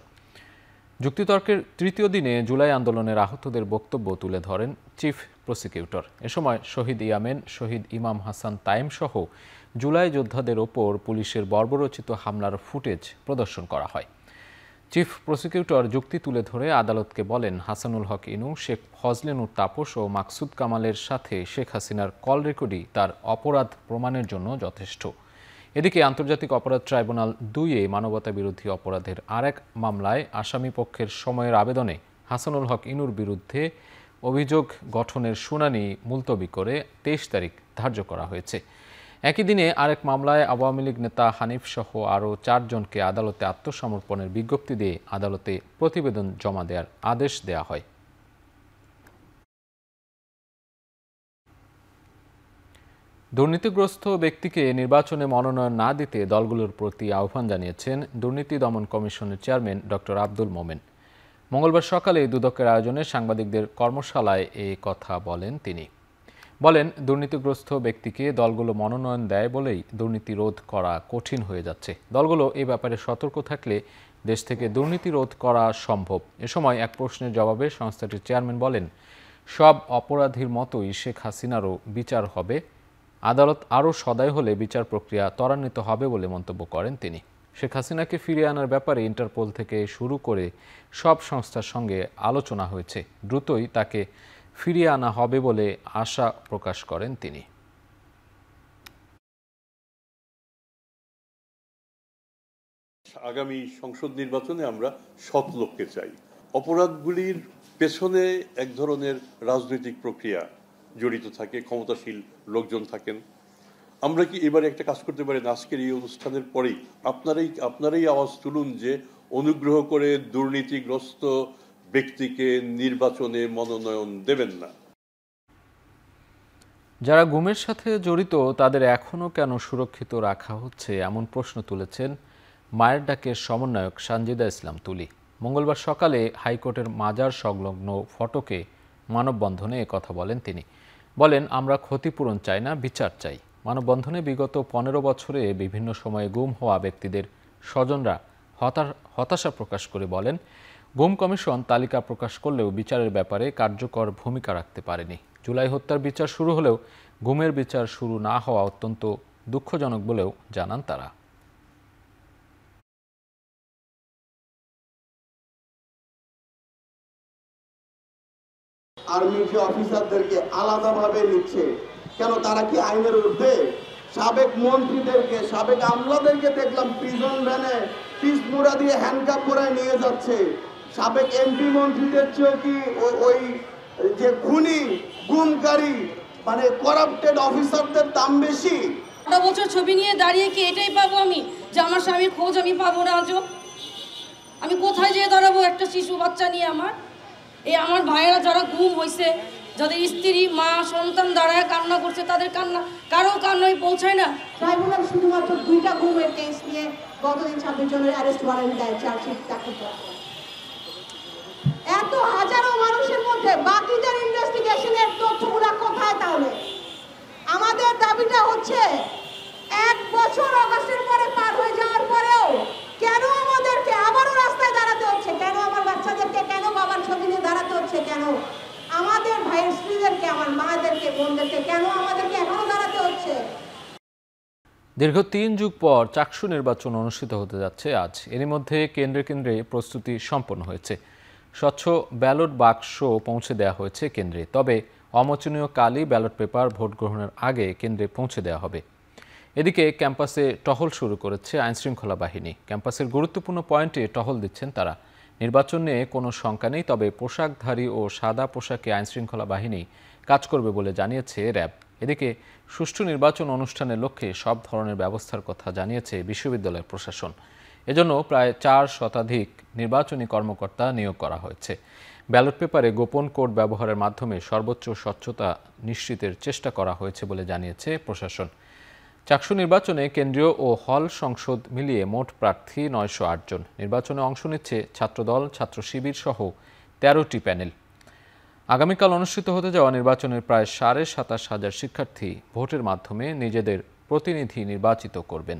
Speaker 1: যুক্তিতর্কের তৃতীয় দিনে জুলাই আন্দোলনের আহতদের বক্তব্য তুলে ধরেন চিফ প্রসিকিউটর। এ সময় শহীদ ইয়ামেন, শহীদ ইমাম হাসান তাইম সহ জুলাই যোদ্ধাদের ওপর পুলিশের বর্বরোচিত হামলার ফুটেজ প্রদর্শন করা হয়। চিফ প্রসিকিউটর যুক্তি তুলে ধরে আদালতকে বলেন, হাসানুল হক ইনু, শেখ ফজলেনুর তাপস ও মাকসুদ কামালের সাথে শেখ হাসিনার কল রেকর্ডই তার অপরাধ প্রমাণের জন্য যথেষ্ট। এদিকে আন্তর্জাতিক অপরাধ ট্রাইব্যুনাল 2-এ মানবতা বিরোধী অপরাধের আরেক মামলায় আসামি পক্ষের সময়ের আবেদনে হাসানুল হক ইনুর বিরুদ্ধে অভিযোগ গঠনের শুনানি মুলতবি করে 23 তারিখ ধার্য করা হয়েছে। একই দিনে আরেক মামলায় আওয়ামী লীগ নেতা হানিফ সহ আরও 4 জনকে আদালতে আত্মসমর্পণের বিজ্ঞপ্তি দিয়ে আদালতে প্রতিবেদন জমা দেওয়ার আদেশ দেওয়া হয়। দুর্নীতিগ্রস্ত ব্যক্তিকে নির্বাচনে মনোনয়ন না দিতে দলগুলোর প্রতি আহ্বান জানিয়েছেন দুর্নীতি দমন কমিশনের চেয়ারম্যান ডক্টর আব্দুল মোমেন। মঙ্গলবার সকালে দুদকের আয়োজনে সাংবাদিকদের কর্মশালায় এই কথা বলেন তিনি। বলেন, দুর্নীতিগ্রস্ত ব্যক্তিকে দলগুলো মনোনয়ন দেয় বলেই দুর্নীতি রোধ করা কঠিন হয়ে যাচ্ছে। দলগুলো এ ব্যাপারে সতর্ক থাকলে দেশ থেকে দুর্নীতি রোধ করা সম্ভব। এ সময় এক প্রশ্নের জবাবে সংস্থাটির চেয়ারম্যান বলেন, সব অপরাধীর মতোই শেখ হাসিনারও বিচার হবে। আদালত আরও সদয় হলে বিচার প্রক্রিয়া ত্বরান্বিত হবে বলে মন্তব্য করেন তিনি। শেখ হাসিনাকে ফিরিয়ে আনার ব্যাপারে ইন্টারপোল থেকে শুরু করে সব সংস্থার সঙ্গে আলোচনা হয়েছে। দ্রুতই তাকে ফিরিয়ে আনা হবে বলে আশা প্রকাশ করেন তিনি।
Speaker 19: আগামী সংসদ নির্বাচনে আমরা সৎ লোককে চাই। অপরাধগুলির পেছনে এক ধরনের রাজনৈতিক প্রক্রিয়া জড়িত থাকে, ক্ষমতাশীল লোকজন থাকেন। আমরা কি এবারে একটা কাজ করতে পারি, আজকের এই অনুষ্ঠানের পরেই আপনারাই আওয়াজ তুলুন যে অনুগ্রহ করে দুর্নীতিগ্রস্ত ব্যক্তিকে নির্বাচনে মনোনয়ন দেবেন না।
Speaker 1: যারা গুমের সাথে জড়িত তাদের এখনও কেন সুরক্ষিত রাখা হচ্ছে এমন প্রশ্ন তুলেছেন মায়ের ডাকের সমন্বয়ক সানজিদা ইসলাম তুলি। মঙ্গলবার সকালে হাইকোর্টের মাজার সংলগ্ন ফটকে মানববন্ধনে কথা বলেন তিনি। বলেন, আমরা ক্ষতিপূরণ চাই না, বিচার চাই। মানববন্ধনে বিগত 15 বছরে বিভিন্ন সময়ে গুম হওয়া ব্যক্তিদের স্বজনরা হতাশা প্রকাশ করে বলেন, গুম কমিশন তালিকা প্রকাশ করলেও বিচারের ব্যাপারে কার্যকর ভূমিকা রাখতে পারেনি। জুলাই হত্যার বিচার শুরু হলেও গুমের বিচার শুরু না হওয়া অত্যন্ত দুঃখজনক বলেও জানান তারা।
Speaker 20: আর্মি অফিসারদেরকে আলাদাভাবে নিচ্ছে কেন? তারা কি আইনের ঊর্ধ্বে? সাবেক মন্ত্রীদেরকে, সাবেক আমলাদেরকে দেখলাম প্রিজন ভ্যানে পিস মোড়া দিয়ে হ্যান্ডকাপ করায় নিয়ে যাচ্ছে। সাবেক এমপি মন্ত্রীদের চেয়েও কি ওই যে খুনি, গুমকারী, মানে করাপ্টেড অফিসারদের দাম বেশি?
Speaker 21: 8 বছর ছবি নিয়ে দাঁড়িয়ে কি এটাই পাবো আমি যে আমার স্বামীর খোঁজ আমি পাবো না? আজও আমি কোথায় যেয়ে দাঁড়াবো একটা শিশু বাচ্চা নিয়ে? আমার ভাইয়েরা যারা গুম হয়েছে, যাদের স্ত্রী, মা, সন্তান দাঁড়ায় কান্না করছে, তাদের কান্না কারো কান্নায় পৌঁছায় না।
Speaker 22: ট্রাইব্যুনাল শুধুমাত্র 2টা গুমের কেস নিয়ে গতদিন 26 জনের অ্যারেস্ট ওয়ারেন্ট দেয়, চার্জশিট দাখিল করা। এত হাজারো মানুষের মধ্যে বাকিদের ইনভেস্টিগেশনের তথ্যগুলো কোথায়? তাহলে আমাদের দাবিটা হচ্ছে 1 বছর অগাস্টের পরে পার হয়ে যাওয়ার পরেও কেন আমাদেরকে আবারও রাস্তায় দাঁড়াতে হচ্ছে? কেন আমার বাচ্চাদেরকে, কেন বাবার ছবি নিয়ে দাঁড়াতে হচ্ছে? কেন আমাদের ভাইয়ের স্ত্রীদেরকে, আমার মায়েদেরকে, বোনদেরকে কেন আমাদেরকে এখনো দাঁড়াতে হচ্ছে?
Speaker 1: দীর্ঘ 3 যুগ পর চাকসু নির্বাচন অনুষ্ঠিত হতে যাচ্ছে আজ। এরই মধ্যে কেন্দ্রে কেন্দ্রে প্রস্তুতি সম্পন্ন হয়েছে। স্বচ্ছ ব্যালট বাক্স পৌঁছে দেওয়া হয়েছে কেন্দ্রে। তবে অমোচনীয় কালি ব্যালট পেপার ভোট গ্রহণের আগে কেন্দ্রে পৌঁছে দেওয়া হবে। এদিকে ক্যাম্পাসে টহল শুরু করেছে আইনশৃঙ্খলা বাহিনী। ক্যাম্পাসের গুরুত্বপূর্ণ পয়েন্টে টহল দিচ্ছেন তারা। নির্বাচন নিয়ে কোনো শঙ্কা নেই, তবে পোশাকধারী ও সাদা পোশাকে আইনশৃঙ্খলা বাহিনী কাজ করবে বলে জানিয়েছে র্যাব। এদিকে সুষ্ঠু নির্বাচন অনুষ্ঠানের লক্ষ্যে সব ধরনের ব্যবস্থার কথা জানিয়েছে বিশ্ববিদ্যালয়ের প্রশাসন। এজন্য প্রায় 4 শতাধিক নির্বাচনী কর্মকর্তা নিয়োগ করা হয়েছে। ব্যালট পেপারে গোপন কোড ব্যবহারের মাধ্যমে সর্বোচ্চ স্বচ্ছতা নিশ্চিতের চেষ্টা করা হয়েছে বলে জানিয়েছে প্রশাসন। চাকসু নির্বাচনে কেন্দ্রীয় ও হল সংসদ মিলিয়ে মোট প্রার্থী 908 জন। নির্বাচনে অংশ নিচ্ছে ছাত্রদল, ছাত্র শিবির সহ 13টি প্যানেল। আগামীকাল অনুষ্ঠিত হতে যাওয়া নির্বাচনের প্রায় 27,500 শিক্ষার্থী ভোটের মাধ্যমে নিজেদের প্রতিনিধি নির্বাচিত করবেন।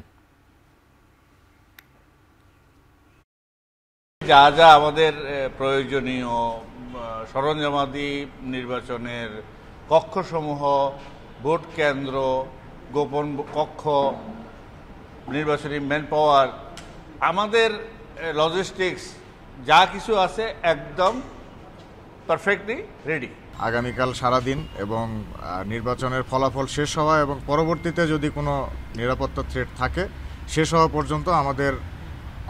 Speaker 2: যা যা আমাদের প্রয়োজনীয় সরঞ্জামাদি, নির্বাচনের কক্ষসমূহ, ভোট কেন্দ্র, গোপন কক্ষ, নির্বাচনী ম্যান পাওয়ার, আমাদের লজিস্টিক্স যা কিছু আছে একদম পারফেক্টলি রেডি।
Speaker 3: আগামীকাল সারাদিন এবং নির্বাচনের ফলাফল শেষ হওয়া এবং পরবর্তীতে যদি কোনো নিরাপত্তা থ্রেট থাকে শেষ হওয়া পর্যন্ত আমাদের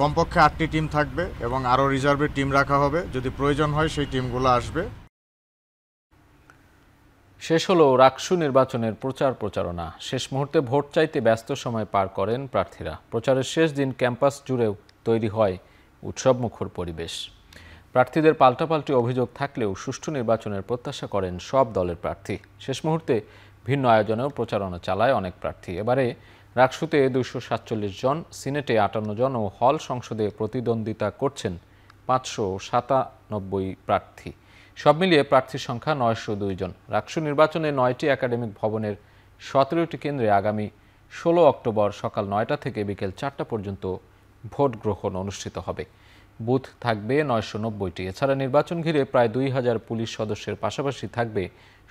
Speaker 3: কমপক্ষে 8টি টিম থাকবে এবং আরও রিজার্ভের টিম রাখা হবে। যদি প্রয়োজন হয় সেই টিমগুলো আসবে।
Speaker 1: শেষ হলো রাকসু নির্বাচনের প্রচারণা। শেষ মুহূর্তে ভোট চাইতে ব্যস্ত সময় পার করেন প্রার্থীরা। প্রচারের শেষ দিন ক্যাম্পাস জুড়েও তৈরি হয় উৎসবমুখর পরিবেশ। প্রার্থীদের পাল্টাপাল্টি অভিযোগ থাকলেও সুষ্ঠু নির্বাচনের প্রত্যাশা করেন সব দলের প্রার্থী। শেষ মুহূর্তে ভিন্ন আয়োজনেও প্রচারণা চালায় অনেক প্রার্থী। এবারে রাকসুতে 247 জন, সিনেটে 58 জন ও হল সংসদে প্রতিদ্বন্দ্বিতা করছেন 597 প্রার্থী। সব মিলিয়ে প্রার্থীর সংখ্যা 902 জন। রাকসু নির্বাচনে 9টি একাডেমিক ভবনের 17টি কেন্দ্রে আগামী 16 অক্টোবর সকাল 9টা থেকে বিকেল 4টা পর্যন্ত ভোট গ্রহণ অনুষ্ঠিত হবে। বুথ থাকবে 990টি। এছাড়া নির্বাচন ঘিরে প্রায় 2000 পুলিশ সদস্যের পাশাপাশি থাকবে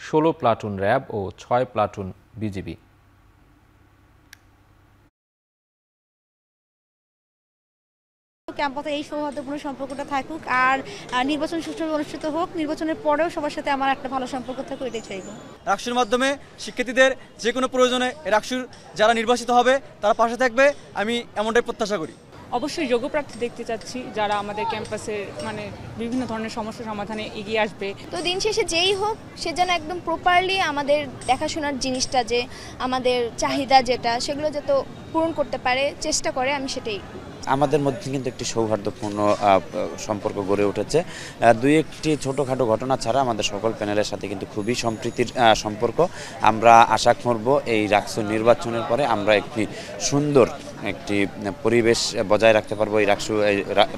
Speaker 1: 16 প্লাটুন র্যাব ও 6 প্লাটুন বিজিবি।
Speaker 23: ক্যাম্পাসে এই সৌহার্দ্যপূর্ণ সম্পর্কটা থাকুক আর নির্বাচন সুষ্ঠুভাবে অনুষ্ঠিত হোক। নির্বাচনের পরেও সবার সাথে আমার একটা ভালো সম্পর্ক থাকুক, এটাই চাইব।
Speaker 24: রাকসুর মাধ্যমে শিক্ষার্থীদের যে কোনো প্রয়োজনে রাকসুর যারা নির্বাচিত হবে তারা পাশে থাকবে, আমি এমনটাই প্রত্যাশা করি।
Speaker 25: অবশ্যই যোগ্য প্রার্থী দেখতে চাচ্ছি যারা আমাদের ক্যাম্পাসে বিভিন্ন ধরনের সমস্যা সমাধানে এগিয়ে আসবে।
Speaker 26: তো দিন শেষে যেই হোক সে যেন একদম প্রপারলি আমাদের দেখাশোনার জিনিসটা, যে আমাদের চাহিদা যেটা, সেগুলো যত পূরণ করতে পারে চেষ্টা করে, আমি সেটাই।
Speaker 27: আমাদের মধ্যে কিন্তু একটি সৌহার্দ্যপূর্ণ সম্পর্ক গড়ে উঠেছে। দুই একটি ছোটোখাটো ঘটনা ছাড়া আমাদের সকল প্যানেলের সাথে কিন্তু খুবই সম্প্রীতির সম্পর্ক। আমরা আশা করব এই রাকসু নির্বাচনের পরে আমরা একটি সুন্দর একটি পরিবেশ বজায় রাখতে পারবো এই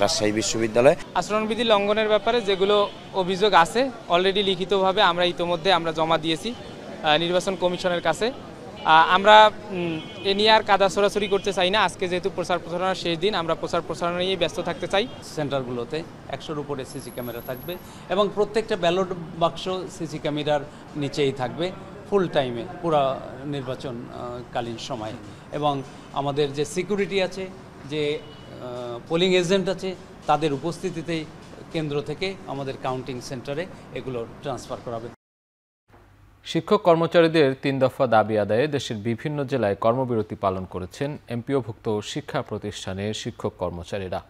Speaker 27: রাজশাহী বিশ্ববিদ্যালয়ে।
Speaker 28: আচরণবিধি লঙ্ঘনের ব্যাপারে যেগুলো অভিযোগ আছে অলরেডি লিখিতভাবে আমরা ইতোমধ্যে জমা দিয়েছি নির্বাচন কমিশনের কাছে। আমরা এ নিয়ে আর কাদা ছড়াছড়ি করতে চাই না। আজকে যেহেতু প্রচার প্রচারণার শেষ দিন, আমরা প্রচার প্রচারণা নিয়ে ব্যস্ত থাকতে চাই।
Speaker 29: সেন্টারগুলোতে 100-র উপরে সিসি ক্যামেরা থাকবে এবং প্রত্যেকটা ব্যালট বাক্স সিসি ক্যামেরার নিচেই থাকবে ফুল টাইমে পুরো নির্বাচনকালীন সময়। এবং আমাদের যে সিকিউরিটি আছে, যে পোলিং এজেন্ট আছে, তাদের উপস্থিতিতেই কেন্দ্র থেকে আমাদের কাউন্টিং সেন্টারে এগুলো ট্রান্সফার করাবে।
Speaker 1: শিক্ষক কর্মচারীদের 3 দফা দাবি আদায়ে দেশের বিভিন্ন জেলায় কর্মবিরতি পালন করেছেন এমপিওভুক্ত শিক্ষা প্রতিষ্ঠানের শিক্ষক কর্মচারীরা।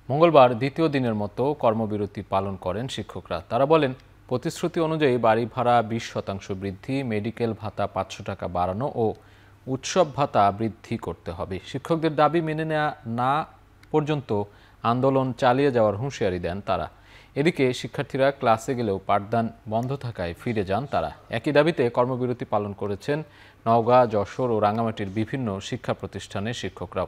Speaker 1: মঙ্গলবার দ্বিতীয় দিনের মতো কর্মবিরতি পালন করেন শিক্ষকরা। তারা বলেন, প্রতিশ্রুতি অনুযায়ী বাড়ি ভাড়া 20% বৃদ্ধি, মেডিকেল ভাতা 500 টাকা বাড়ানো ও উৎসব ভাতা বৃদ্ধি করতে হবে। শিক্ষকদের দাবি মেনে নেওয়া না পর্যন্ত আন্দোলন চালিয়ে যাওয়ার হুঁশিয়ারি দেন তারা। এদিকে শিক্ষার্থীরা ক্লাসে গেলেও পাঠদান বন্ধ থাকায় ফিরে যান তারা। একই দাবিতে কর্মবিরতি পালন করেছেন নওগাঁ, যশোর ও রাঙ্গামাটির বিভিন্ন শিক্ষা প্রতিষ্ঠানের শিক্ষকরাও।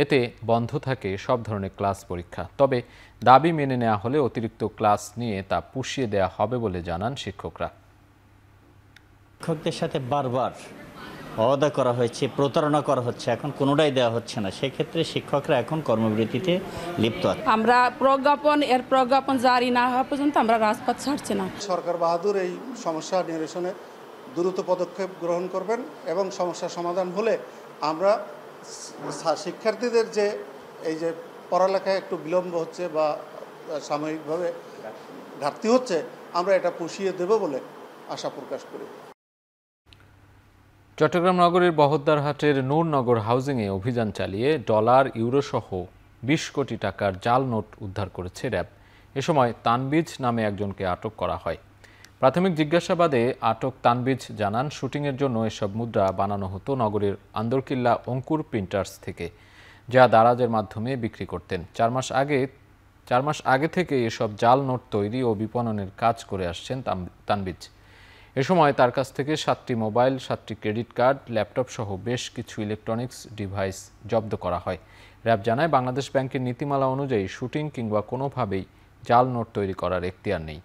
Speaker 1: এতে বন্ধ থাকে সব ধরনের ক্লাস পরীক্ষা। তবে দাবি মেনে নেওয়া হলে অতিরিক্ত ক্লাস নিয়ে তা পুষিয়ে দেওয়া হবে বলে জানান শিক্ষকরা।
Speaker 30: শিক্ষকদের সাথে বারবার অবাধা করা হয়েছে, প্রতারণা করা হচ্ছে, এখন কোনোটাই দেওয়া হচ্ছে না। সেক্ষেত্রে শিক্ষকরা এখন কর্মবিরতিতে লিপ্ত আছে।
Speaker 21: আমরা প্রজ্ঞাপন জারি না হওয়া পর্যন্ত আমরা রাজপথ ছাড়ছি না।
Speaker 31: সরকার বাহাদুর এই সমস্যা নিরসনে দ্রুত পদক্ষেপ গ্রহণ করবেন এবং সমস্যার সমাধান হলে আমরা শিক্ষার্থীদের যে এই যে পড়ালেখায় একটু বিলম্ব হচ্ছে বা সাময়িকভাবে ঘাটতি হচ্ছে, আমরা এটা পুষিয়ে দেব বলে আশা প্রকাশ করি।
Speaker 1: চট্টগ্রাম নগরীর বহদ্দারহাটের নূরনগর হাউজিংয়ে অভিযান চালিয়ে ডলার, ইউরো সহ ২০ কোটি টাকার জাল নোট উদ্ধার করেছে র্যাব। এ সময় তানবিজ নামে একজনকে আটক করা হয়। প্রাথমিক জিজ্ঞাসাবাদে আটক তানবিজ জানান, শুটিংয়ের জন্য এসব মুদ্রা বানানো হতো নগরীর আন্দরকিল্লা অঙ্কুর প্রিন্টার্স থেকে, যা দারাজের মাধ্যমে বিক্রি করতেন। ৪ মাস আগে থেকে এসব জাল নোট তৈরি ও বিপণনের কাজ করে আসছেন তানবিজ। এ সময় তার কাছ থেকে 7টি মোবাইল, 7টি ক্রেডিট কার্ড, ল্যাপটপ সহ বেশ কিছু ইলেকট্রনিক্স ডিভাইস জব্দ করা হয়। র্যাব জানায়, বাংলাদেশ ব্যাংকের নীতিমালা অনুযায়ী শুটিং কিংবা কোনোভাবেই জাল নোট তৈরি করার এখতিয়ার নেই।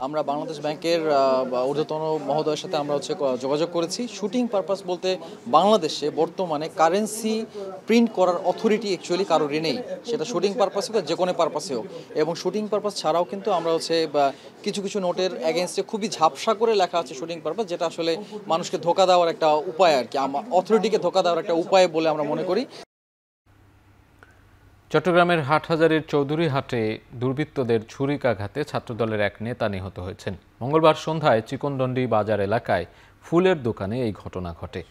Speaker 4: আমরা বাংলাদেশ ব্যাংকের ঊর্ধ্বতন মহোদয়ের সাথে আমরা যোগাযোগ করেছি। শুটিং পারপাস বলতে বাংলাদেশে বর্তমানে কারেন্সি প্রিন্ট করার অথরিটি অ্যাকচুয়ালি কারোরই নেই, সেটা শুটিং পারপাসে বা যে কোনো পারপাসেও। এবং শুটিং পারপাস ছাড়াও কিন্তু আমরা কিছু কিছু নোটের এগেনস্টে খুবই ঝাপসা করে লেখা আছে শুটিং পারপাস, যেটা আসলে মানুষকে ধোঁকা দেওয়ার একটা উপায় আর কি, অথরিটিকে ধোঁকা দেওয়ার একটা উপায় বলে আমরা মনে করি।
Speaker 1: চট্টগ্রামের হাটহাজারীর চৌধুরীহাটে দুর্বৃত্তদের ছুরিকাঘাতে ছাত্রদলের এক নেতা নিহত হয়েছেন। মঙ্গলবার সন্ধ্যায় চিকনডন্ডি বাজার এলাকায় ফুলের দোকানে এই ঘটনা ঘটে।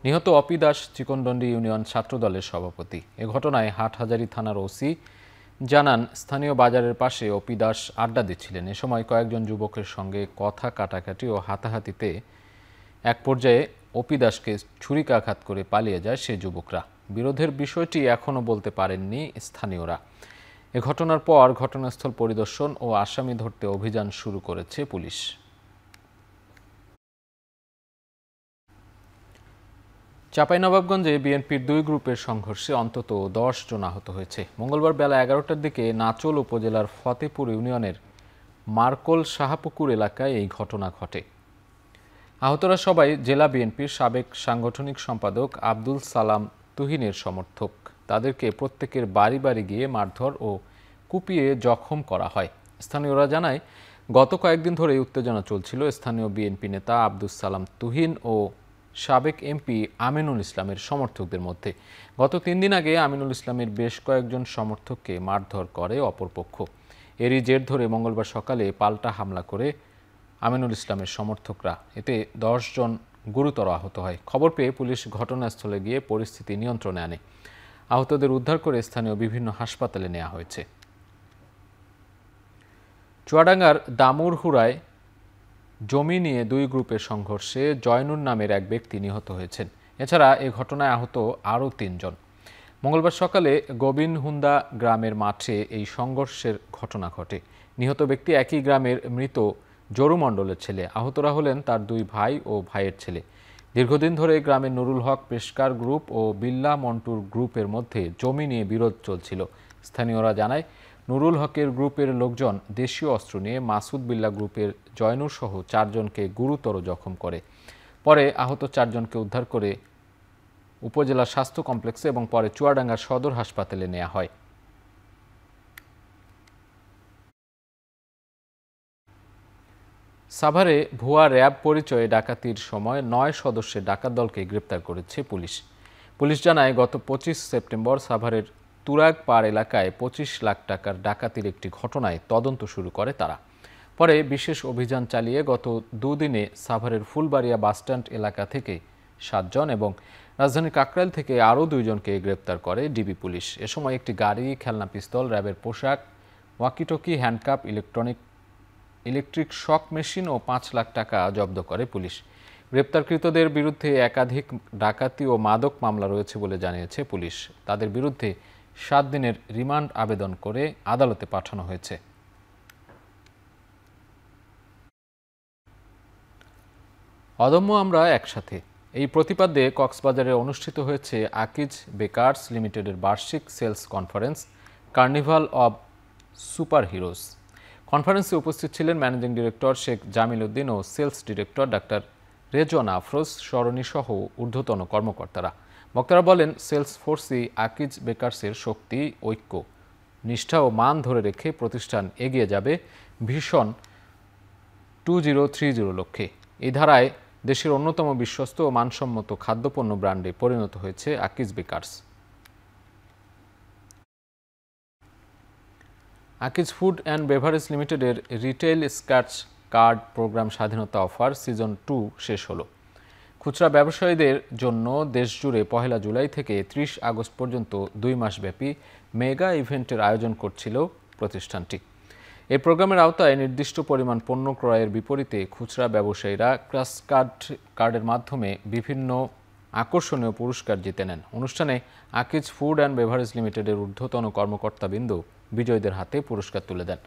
Speaker 1: নিহত অপি দাস চিকনডন্ডি ইউনিয়ন ছাত্রদলের সভাপতি। এ ঘটনায় হাটহাজারী থানার ওসি জানান, স্থানীয় বাজারের পাশে অপি দাস আড্ডা দিচ্ছিলেন। এ সময় কয়েকজন যুবকের সঙ্গে কথা কাটাকাটি ও হাতাহাতিতে এক পর্যায়ে অপি দাসকে ছুরিকাঘাত করে পালিয়ে যায় সে যুবকরা। বিরোধের বিষয়টি এখনও বলতে পারেননি স্থানীয়রা। এ ঘটনার পর ঘটনাস্থল পরিদর্শন ও আসামি ধরতে অভিযান শুরু করেছে পুলিশ। চাঁপাইনবাবগঞ্জে বিএনপির 2 গ্রুপের সংঘর্ষে অন্তত 10 জন আহত হয়েছে। মঙ্গলবার বেলা 11টার দিকে নাচল উপজেলার ফতেপুর ইউনিয়নের মার্কল শাহপুকুর এলাকায় এই ঘটনা ঘটে। আহতরা সবাই জেলা বিএনপির সাবেক সাংগঠনিক সম্পাদক আব্দুল সালাম তুহিনের সমর্থক। তাদেরকে প্রত্যেকের বাড়ি বাড়ি গিয়ে মারধর ও কুপিয়ে জখম করা হয়। স্থানীয়রা জানায়, গত কয়েকদিন ধরে উত্তেজনা চলছিল স্থানীয় বিএনপি নেতা আব্দুল সালাম তুহিন ও সাবেক এমপি আমিনুল ইসলামের সমর্থকদের মধ্যে। গত 3 দিন আগে আমিনুল ইসলামের বেশ কয়েকজন সমর্থককে মারধর করে অপরপক্ষ। এরই জের ধরে মঙ্গলবার সকালে পাল্টা হামলা করে আমিনুল ইসলামের সমর্থকরা। এতে 10 জন গুরুতর আহত হয়। খবর পেয়ে পুলিশ ঘটনাস্থলে গিয়ে পরিস্থিতি নিয়ন্ত্রণে আনে। আহতদের উদ্ধার করে স্থানীয় বিভিন্ন হাসপাতালে নেওয়া হয়েছে। চুয়াডাঙ্গার দামুরহুড়ায় জমি নিয়ে 2 গ্রুপের সংঘর্ষে জয়নুর নামের এক ব্যক্তি নিহত হয়েছেন। এছাড়া এ ঘটনায় আহত আরও 3 জন। মঙ্গলবার সকালে গোবিনহুন্দা গ্রামের মাঠে এই সংঘর্ষের ঘটনা ঘটে। নিহত ব্যক্তি একই গ্রামের মৃত জরু মণ্ডলের ছেলে। আহতরা হলেন তার 2 ভাই ও ভাইয়ের ছেলে। দীর্ঘদিন ধরে গ্রামের নুরুল হক পেশকার গ্রুপ ও বিল্লা মন্টুর গ্রুপের মধ্যে জমি নিয়ে বিরোধ চলছিল। স্থানীয়রা জানায়, নুরুল হকের গ্রুপের লোকজন দেশীয় অস্ত্র নিয়ে মাসুদ বিল্লা গ্রুপের জয়নুর সহ 4 জনকে গুরুতর জখম করে। পরে আহত 4 জনকে উদ্ধার করে উপজেলা স্বাস্থ্য কমপ্লেক্সে এবং পরে চুয়াডাঙ্গা সদর হাসপাতালে নেওয়া হয়। সাভারে ভুয়া র্যাব পরিচয়ে ডাকাতির সময় 9 সদস্যের ডাকাত দলকে গ্রেপ্তার করেছে পুলিশ। পুলিশ জানায়, গত 25 সেপ্টেম্বর সাভারের তুরাগপাড় এলাকায় 25 লাখ টাকার ডাকাতির একটি ঘটনায় তদন্ত শুরু করে তারা। পরে বিশেষ অভিযান চালিয়ে গত 2 দিনে সাভারের ফুলবাড়িয়া বাসস্ট্যান্ড এলাকা থেকে 7 জন এবং রাজধানীর কাকরাইল থেকে আরও 2 জনকে গ্রেপ্তার করে ডিবি পুলিশ। এ সময় একটি গাড়ি, খেলনা পিস্তল, র্যাবের পোশাক, walkie-talkie, handcuff, electric shock machine ও 5 লাখ টাকা জব্দ করে পুলিশ। গ্রেপ্তারকৃতদের বিরুদ্ধে একাধিক ডাকাতি ও মাদক মামলা রয়েছে বলে জানিয়েছে পুলিশ। তাদের বিরুদ্ধে 7 দিনের রিমান্ড আবেদন করে আদালতে পাঠানো হয়েছে। অদম্য আমরা একসাথে, এই প্রতিপাদ্যে কক্সবাজারে অনুষ্ঠিত হয়েছে আকিজ বেকার্স লিমিটেডের বার্ষিক sales conference carnival of superheroes. কনফারেন্সে উপস্থিত ছিলেন ম্যানেজিং ডিরেক্টর শেখ জামিল উদ্দিন ও sales director doctor Rezwan Afroz Sarani সহ ঊর্ধ্বতন কর্মকর্তারা। বক্তারা বলেন, সেলস ফোর্সই আকিজ বেকার্সের শক্তি, ঐক্য, নিষ্ঠা ও মান ধরে রেখে প্রতিষ্ঠান এগিয়ে যাবে ভিশন 2030 লক্ষ্যে। এই ধারায় দেশের অন্যতম বিশ্বস্ত ও মানসম্মত খাদ্যপণ্য ব্র্যান্ডে পরিণত হয়েছে Akij bakers. Akij food and beverage লিমিটেডের রিটেইল স্ক্র্যাচ কার্ড প্রোগ্রাম স্বাধীনতা অফার সিজন 2 শেষ হলো। খুচরা ব্যবসায়ীদের জন্য দেশজুড়ে 1 জুলাই থেকে 30 আগস্ট পর্যন্ত 2 মাসব্যাপী মেগা ইভেন্টের আয়োজন করছিল প্রতিষ্ঠানটি। এই প্রোগ্রামের আওতায় নির্দিষ্ট পরিমাণ পণ্য ক্রয়ের বিপরীতে খুচরা ব্যবসায়ীরা ক্র্যাচ কার্ডের মাধ্যমে বিভিন্ন আকর্ষণীয় পুরস্কার জিতে নেন। অনুষ্ঠানে আকিজ ফুড অ্যান্ড বেভারেজ লিমিটেডের ঊর্ধ্বতন কর্মকর্তাবৃন্দ বিজয়ীদের হাতে পুরস্কার তুলে দেন।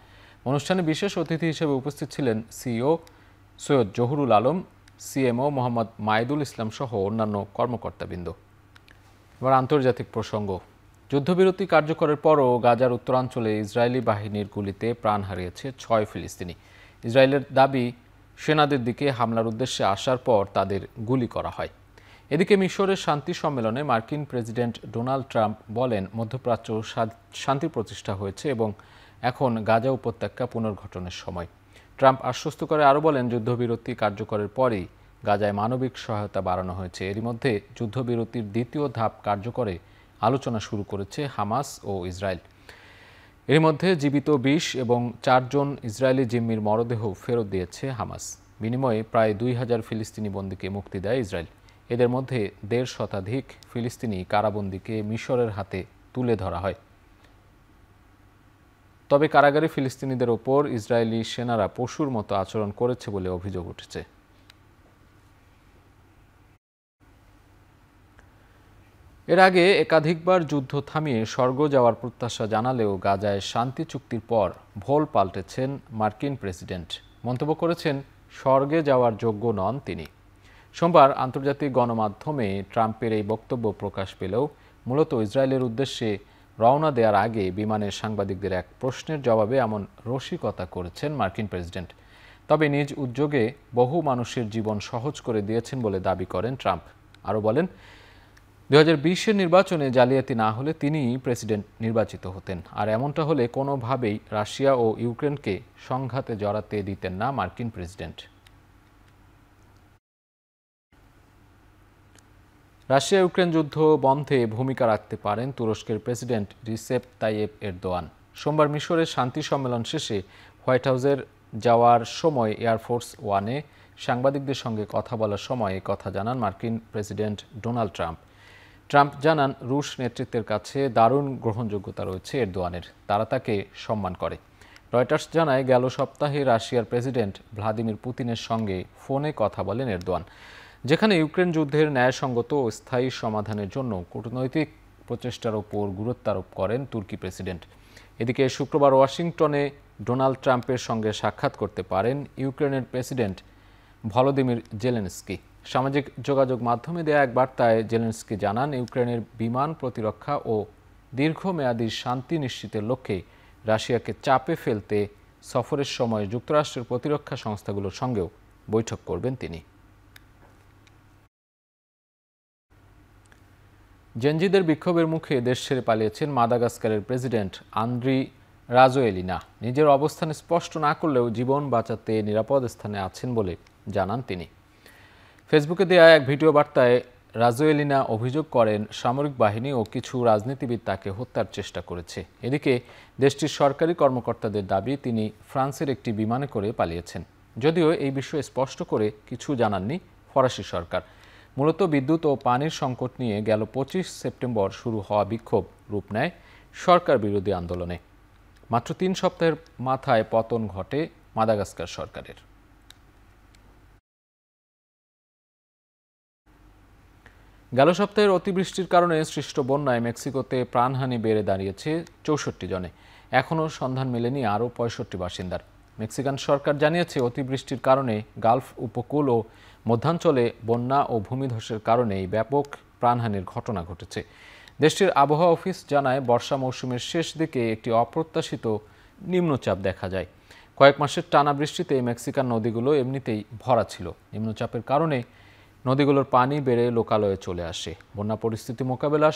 Speaker 1: অনুষ্ঠানে বিশেষ অতিথি হিসেবে উপস্থিত ছিলেন সিইও সৈয়দ জহুরুল আলম, সিএমও মোহাম্মদ মাইদুল ইসলাম সহ অন্যান্য কর্মকর্তাবৃন্দ। এবার আন্তর্জাতিক প্রসঙ্গ। যুদ্ধবিরতি কার্যকরের পরও গাজার উত্তরাঞ্চলে ইসরায়েলি বাহিনীর গুলিতে প্রাণ হারিয়েছে 6 ফিলিস্তিনি। ইসরায়েলের দাবি, সেনাদের দিকে হামলার উদ্দেশ্যে আসার পর তাদের গুলি করা হয়। এদিকে মিশরের শান্তি সম্মেলনে মার্কিন প্রেসিডেন্ট ডোনাল্ড ট্রাম্প বলেন, মধ্যপ্রাচ্য শান্তি প্রতিষ্ঠা হয়েছে এবং এখন গাজা উপত্যকা পুনর্গঠনের সময়। ট্রাম্প আশ্বস্ত করে আরও বলেন, যুদ্ধবিরতি কার্যকরের পরেই গাজায় মানবিক সহায়তা বাড়ানো হয়েছে। এরই মধ্যে যুদ্ধবিরতির দ্বিতীয় ধাপ কার্যকরে আলোচনা শুরু করেছে হামাস ও ইসরায়েল। এর মধ্যে জীবিত 20 এবং 4 জন ইসরায়েলি জিম্মির মরদেহ ফেরত দিয়েছে হামাস। বিনিময়ে প্রায় 2000 ফিলিস্তিনি বন্দীকে মুক্তি দেয় ইসরায়েল। এদের মধ্যে 1.5 শতাধিক ফিলিস্তিনি কারাবন্দীকে মিশরের হাতে তুলে ধরা হয়। তবে কারাগারে ফিলিস্তিনিদের ওপর ইসরায়েলি সেনারা পশুর মতো আচরণ করেছে বলে অভিযোগ উঠেছে। এর আগে একাধিকবার যুদ্ধ থামিয়ে স্বর্গ যাওয়ার প্রত্যাশা জানালেও গাজায় শান্তি চুক্তির পর ভোল পাল্টেছেন মার্কিন প্রেসিডেন্ট। মন্তব্য করেছেন, স্বর্গে যাওয়ার যোগ্য নন তিনি। সোমবার আন্তর্জাতিক গণমাধ্যমে ট্রাম্পের এই বক্তব্য প্রকাশ পেলেও মূলত ইসরায়েলের উদ্দেশ্যে রওনা দেওয়ার আগে বিমানের সাংবাদিকদের এক প্রশ্নের জবাবে এমন রসিকতা করেছেন মার্কিন প্রেসিডেন্ট। তবে নিজ উদ্যোগে বহু মানুষের জীবন সহজ করে দিয়েছেন বলে দাবি করেন ট্রাম্প। আরও বলেন, 2020-এর নির্বাচনে জালিয়াতি না হলে তিনিই প্রেসিডেন্ট নির্বাচিত হতেন, আর এমনটা হলে কোনোভাবেই রাশিয়া ও ইউক্রেনকে সংঘাতে জড়াতে দিতেন না মার্কিন প্রেসিডেন্ট। রাশিয়া ইউক্রেন যুদ্ধ বন্ধে ভূমিকা রাখতে পারেন তুরস্কের প্রেসিডেন্ট রিসেপ তাইয়েপ এরদোয়ান। সোমবার মিশরের শান্তি সম্মেলন শেষে হোয়াইট হাউসের যাওয়ার সময় এয়ারফোর্স ওয়ানে সাংবাদিকদের সঙ্গে কথা বলার সময় কথা জানান মার্কিন প্রেসিডেন্ট ডোনাল্ড ট্রাম্প। ট্রাম্প জানান, রুশ নেতৃত্বের কাছে দারুণ গ্রহণযোগ্যতা রয়েছে এরদোয়ানের, তারা তাকে সম্মান করে। রয়টার্স জানায়, গেল সপ্তাহে রাশিয়ার প্রেসিডেন্ট ভ্লাদিমির পুতিনের সঙ্গে ফোনে কথা বলেন এরদোয়ান, যেখানে ইউক্রেন যুদ্ধের ন্যায়সঙ্গত ও স্থায়ী সমাধানের জন্য কূটনৈতিক প্রচেষ্টার ওপর গুরুত্ব আরোপ করেন তুর্কি প্রেসিডেন্ট। এদিকে শুক্রবার ওয়াশিংটনে ডোনাল্ড ট্রাম্পের সঙ্গে সাক্ষাৎ করতে পারেন ইউক্রেনের প্রেসিডেন্ট ভলোদিমির জেলেনস্কি। সামাজিক যোগাযোগ মাধ্যমে দেয়া এক বার্তায় জেলেনস্কি জানান, ইউক্রেনের বিমান প্রতিরক্ষা ও দীর্ঘমেয়াদী শান্তি নিশ্চিতের লক্ষ্যে রাশিয়াকে চাপে ফেলতে সফরের সময় যুক্তরাষ্ট্রের প্রতিরক্ষা সংস্থাগুলোর সঙ্গেও বৈঠক করবেন তিনি। জেনজিদের বিক্ষোভের মুখে দেশ ছেড়ে পালিয়েছেন মাদাগাস্কারের প্রেসিডেন্ট আন্দ্রি রাজোয়েলিনা। নিজের অবস্থান স্পষ্ট না করলেও জীবন বাঁচাতে নিরাপদ স্থানে আছেন বলে জানান তিনি। ফেসবুকে দেয়া এক ভিডিও বার্তায় রাজোয়েলিনা অভিযোগ করেন, সামরিক বাহিনী ও কিছু রাজনীতিবিদ তাকে হত্যার চেষ্টা করেছে। এদিকে দেশটির সরকারি কর্মকর্তাদের দাবি, তিনি ফ্রান্সের একটি বিমানে করে পালিয়েছেন। যদিও এই বিষয়ে স্পষ্ট করে কিছু জানাননি ফরাসি সরকার। মূলত বিদ্যুৎ ও পানির সংকট নিয়ে গেল 25 সেপ্টেম্বর শুরু হওয়া বিক্ষোভ রূপ নেয় সরকার বিরোধী আন্দোলনে। মাত্র 3 সপ্তাহের মাথায় পতন ঘটে মাদাগাস্কার সরকারের। গেল সপ্তাহের অতিবৃষ্টির কারণে সৃষ্ট বন্যায় মেক্সিকোতে প্রাণহানি বেড়ে দাঁড়িয়েছে 64 জনে। এখনও সন্ধান মেলেনি আরও 65 বাসিন্দার। মেক্সিকান সরকার জানিয়েছে, অতিবৃষ্টির কারণে গালফ উপকূল ও মধ্যাঞ্চলে বন্যা ও ভূমিধসের কারণেই ব্যাপক প্রাণহানির ঘটনা ঘটেছে। দেশটির আবহাওয়া অফিস জানায়, বর্ষা মৌসুমের শেষ দিকে একটি অপ্রত্যাশিত নিম্নচাপ দেখা যায়। কয়েক মাসের টানা বৃষ্টিতে মেক্সিকান নদীগুলো এমনিতেই ভরা ছিল। নিম্নচাপের কারণে নদীগুলোর পানি বেড়ে লোকালয়ে চলে আসে। বন্যা পরিস্থিতি মোকাবেলা,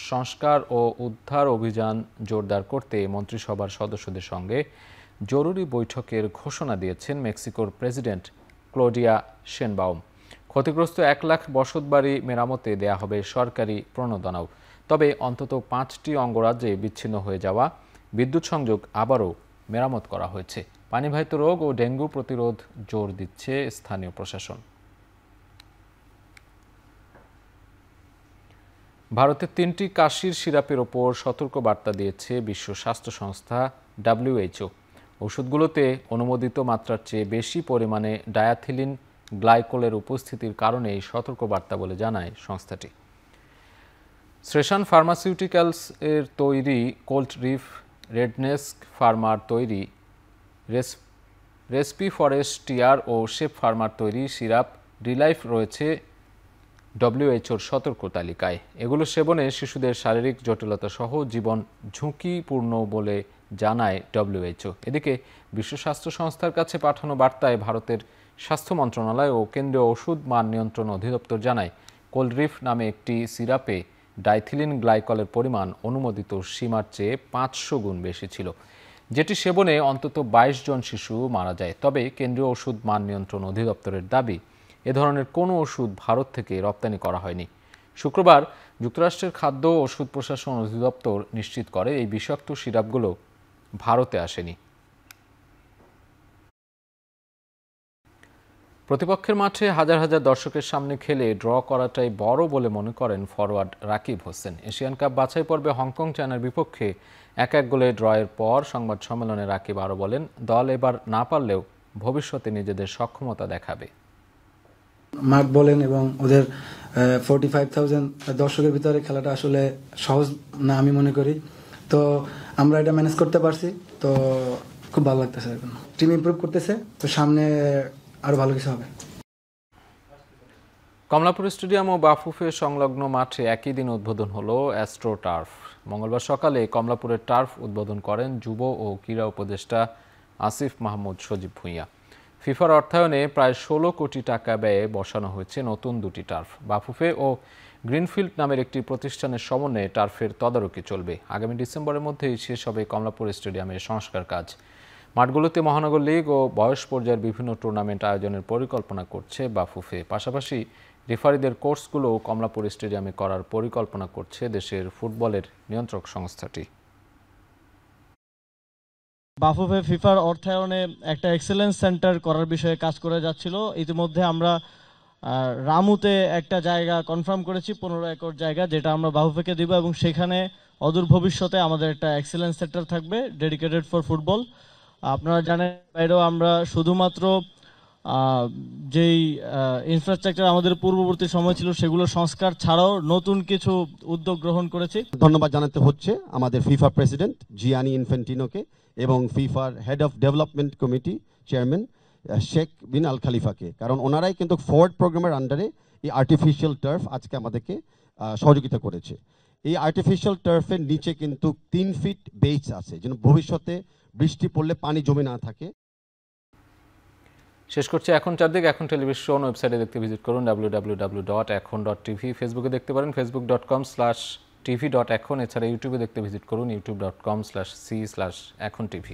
Speaker 1: সংস্কার ও উদ্ধার অভিযান জোরদার করতে মন্ত্রিসভার সদস্যদের সঙ্গে জরুরি বৈঠকের ঘোষণা দিয়েছেন মেক্সিকোর প্রেসিডেন্ট ক্লোডিয়া শেনবাউম। ক্ষতিগ্রস্ত 1 লাখ বসতবাড়ি মেরামতে দেয়া হবে সরকারি প্রণোদনাও। তবে অন্তত 5টি অঙ্গরাজ্যে বিচ্ছিন্ন হয়ে যাওয়া বিদ্যুৎ সংযোগ আবারও মেরামত করা হয়েছে। পানিবাহিত রোগ ও ডেঙ্গু প্রতিরোধ জোর দিচ্ছে স্থানীয় প্রশাসন। ভারতের 3টি কাশির সিরাপের ওপর সতর্ক বার্তা দিয়েছে বিশ্ব স্বাস্থ্য সংস্থা WHO। ওষুধগুলোতে অনুমোদিত মাত্রার চেয়ে বেশি পরিমাণে ডায়াথিলিন গ্লাইকোলের উপস্থিতির কারণে এই সতর্কবার্তা বলে জানায় সংস্থাটি। শ্রেশান ফার্মাসিউটিক্যালস এর তৈরি কোল্ডরিফ, রেডনেস্ক ফার্মার তৈরি রেসপি ফরেস্ট টিয়ার ও শেপ ফার্মার তৈরি সিরাপ রিলাইফ রয়েছে WHOর সতর্ক তালিকায়। এগুলো সেবনে শিশুদের শারীরিক জটিলতা সহ জীবন ঝুঁকিপূর্ণ বলে জানায় WHO। এদিকে বিশ্ব স্বাস্থ্য সংস্থার কাছে পাঠানো বার্তায় ভারতের স্বাস্থ্য মন্ত্রণালয় ও কেন্দ্রীয় ওষুধ মান নিয়ন্ত্রণ অধিদপ্তর জানায়, কোল্ডরিফ নামে একটি সিরাপে ডাইথিলিন গ্লাইকলের পরিমাণ অনুমোদিত সীমার চেয়ে 500 গুণ বেশি ছিল, যেটি সেবনে অন্তত 22 জন শিশু মারা যায়। তবে কেন্দ্রীয় ওষুধ মান নিয়ন্ত্রণ অধিদপ্তরের দাবি, এ ধরনের কোনো ওষুধ ভারত থেকে রপ্তানি করা হয়নি। শুক্রবার যুক্তরাষ্ট্রের খাদ্য ও ওষুধ প্রশাসন অধিদপ্তর নিশ্চিত করে এই বিষাক্ত সিরাপগুলো ভারতে আসেনি। প্রতিপক্ষের মাঠে হাজার হাজার দর্শকের সামনে খেলে ড্র করাটাই বড় বলে মনে করেন forward Rakib Hossain. Asian cup বাছাই পর্বে হংকং চায়নার বিপক্ষে 1-1 গোলে ড্রয়ের পর সংবাদ সম্মেলনে রাকিব আরও বলেন, দল এবার না পারলেও ভবিষ্যতে নিজেদের সক্ষমতা দেখাবে।
Speaker 5: মার্ক বলেন এবং ওদের 45,000 দর্শকের ভিতরে খেলাটা আসলে সহজ না আমি মনে করি। তো আমরা এটা ম্যানেজ করতে পারছি, তো খুব ভালো লাগতেছে। এখন টিম ইমপ্রুভ করতেছে, তো সামনে আরো ভালো কিছু হবে।
Speaker 1: কমলাপুর স্টেডিয়াম ও বাফুফে সংলগ্ন মাঠে একই দিন উদ্বোধন হলো অ্যাস্ট্রো টার্ফ। মঙ্গলবার সকালে কমলাপুরের টার্ফ উদ্বোধন করেন যুব ও ক্রীড়া উপদেষ্টা আসিফ মাহমুদ সজীব ভুঁইয়া। ফিফার অর্থায়নে প্রায় 16 কোটি টাকা ব্যয়ে বসানো হয়েছে নতুন দুটি টার্ফ। বাফুফে ও গ্রিনফিল্ড নামের একটি প্রতিষ্ঠানের সমন্বয়ে টার্ফের তদারকি চলবে। আগামী ডিসেম্বরের মধ্যেই শেষ হবে কমলাপুর স্টেডিয়ামের সংস্কার কাজ। মাঠগুলোতে মহানগর লীগ ও বয়স পর্যায়ের বিভিন্ন টুর্নামেন্ট আয়োজনের পরিকল্পনা করছে বাফুফে। পাশাপাশি রেফারিদের কোর্সগুলো কমলাপুর স্টেডিয়ামে করার পরিকল্পনা করছে দেশের ফুটবলের নিয়ন্ত্রক সংস্থাটি।
Speaker 6: বাফুফে ফিফার অর্থায়নে একটা এক্সেলেন্স সেন্টার করার বিষয়ে কাজ করে যাচ্ছিল। ইতিমধ্যে আমরা রামুতে একটা জায়গা কনফার্ম করেছি, 15 একর জায়গা, যেটা আমরা বাফুফেকে দিব এবং সেখানে অদূর ভবিষ্যতে আমাদের একটা এক্সেলেন্স সেন্টার থাকবে ডেডিকেটেড ফর ফুটবল। আপনারা জানেন বাইরেও আমরা শুধুমাত্র যেই ইনফ্রাস্ট্রাকচার আমাদের পূর্ববর্তী সময় ছিল সেগুলো সংস্কার ছাড়াও নতুন কিছু উদ্যোগ গ্রহণ করেছি।
Speaker 7: ধন্যবাদ জানাতে হচ্ছে আমাদের ফিফা প্রেসিডেন্ট জিয়ানি ইনফ্যান্টিনোকে এবং ফিফার head of development committee chairman Sheikh bin Al খালিফাকে, কারণ ওনারাই কিন্তু ফরওয়ার্ড প্রোগ্রামের আন্ডারে এই আর্টিফিশিয়াল টার্ফ আজকে আমাদেরকে সহযোগিতা করেছে। এই আর্টিফিশিয়াল টার্ফের নিচে কিন্তু 3 ফিট বেস আছে, যেন ভবিষ্যতে বৃষ্টি পড়লে পানি জমে না থাকে।
Speaker 1: শেষ করছি এখন চারদিক। এখন টেলিভিশন ওয়েবসাইটে দেখতে ভিজিট করুন www.ekhon.tv। ফেসবুকে দেখতে পারেন facebook.com/tv.ekhon। এছাড়া ইউটিউবে দেখতে ভিজিট করুন youtube.com/c/ekhontv।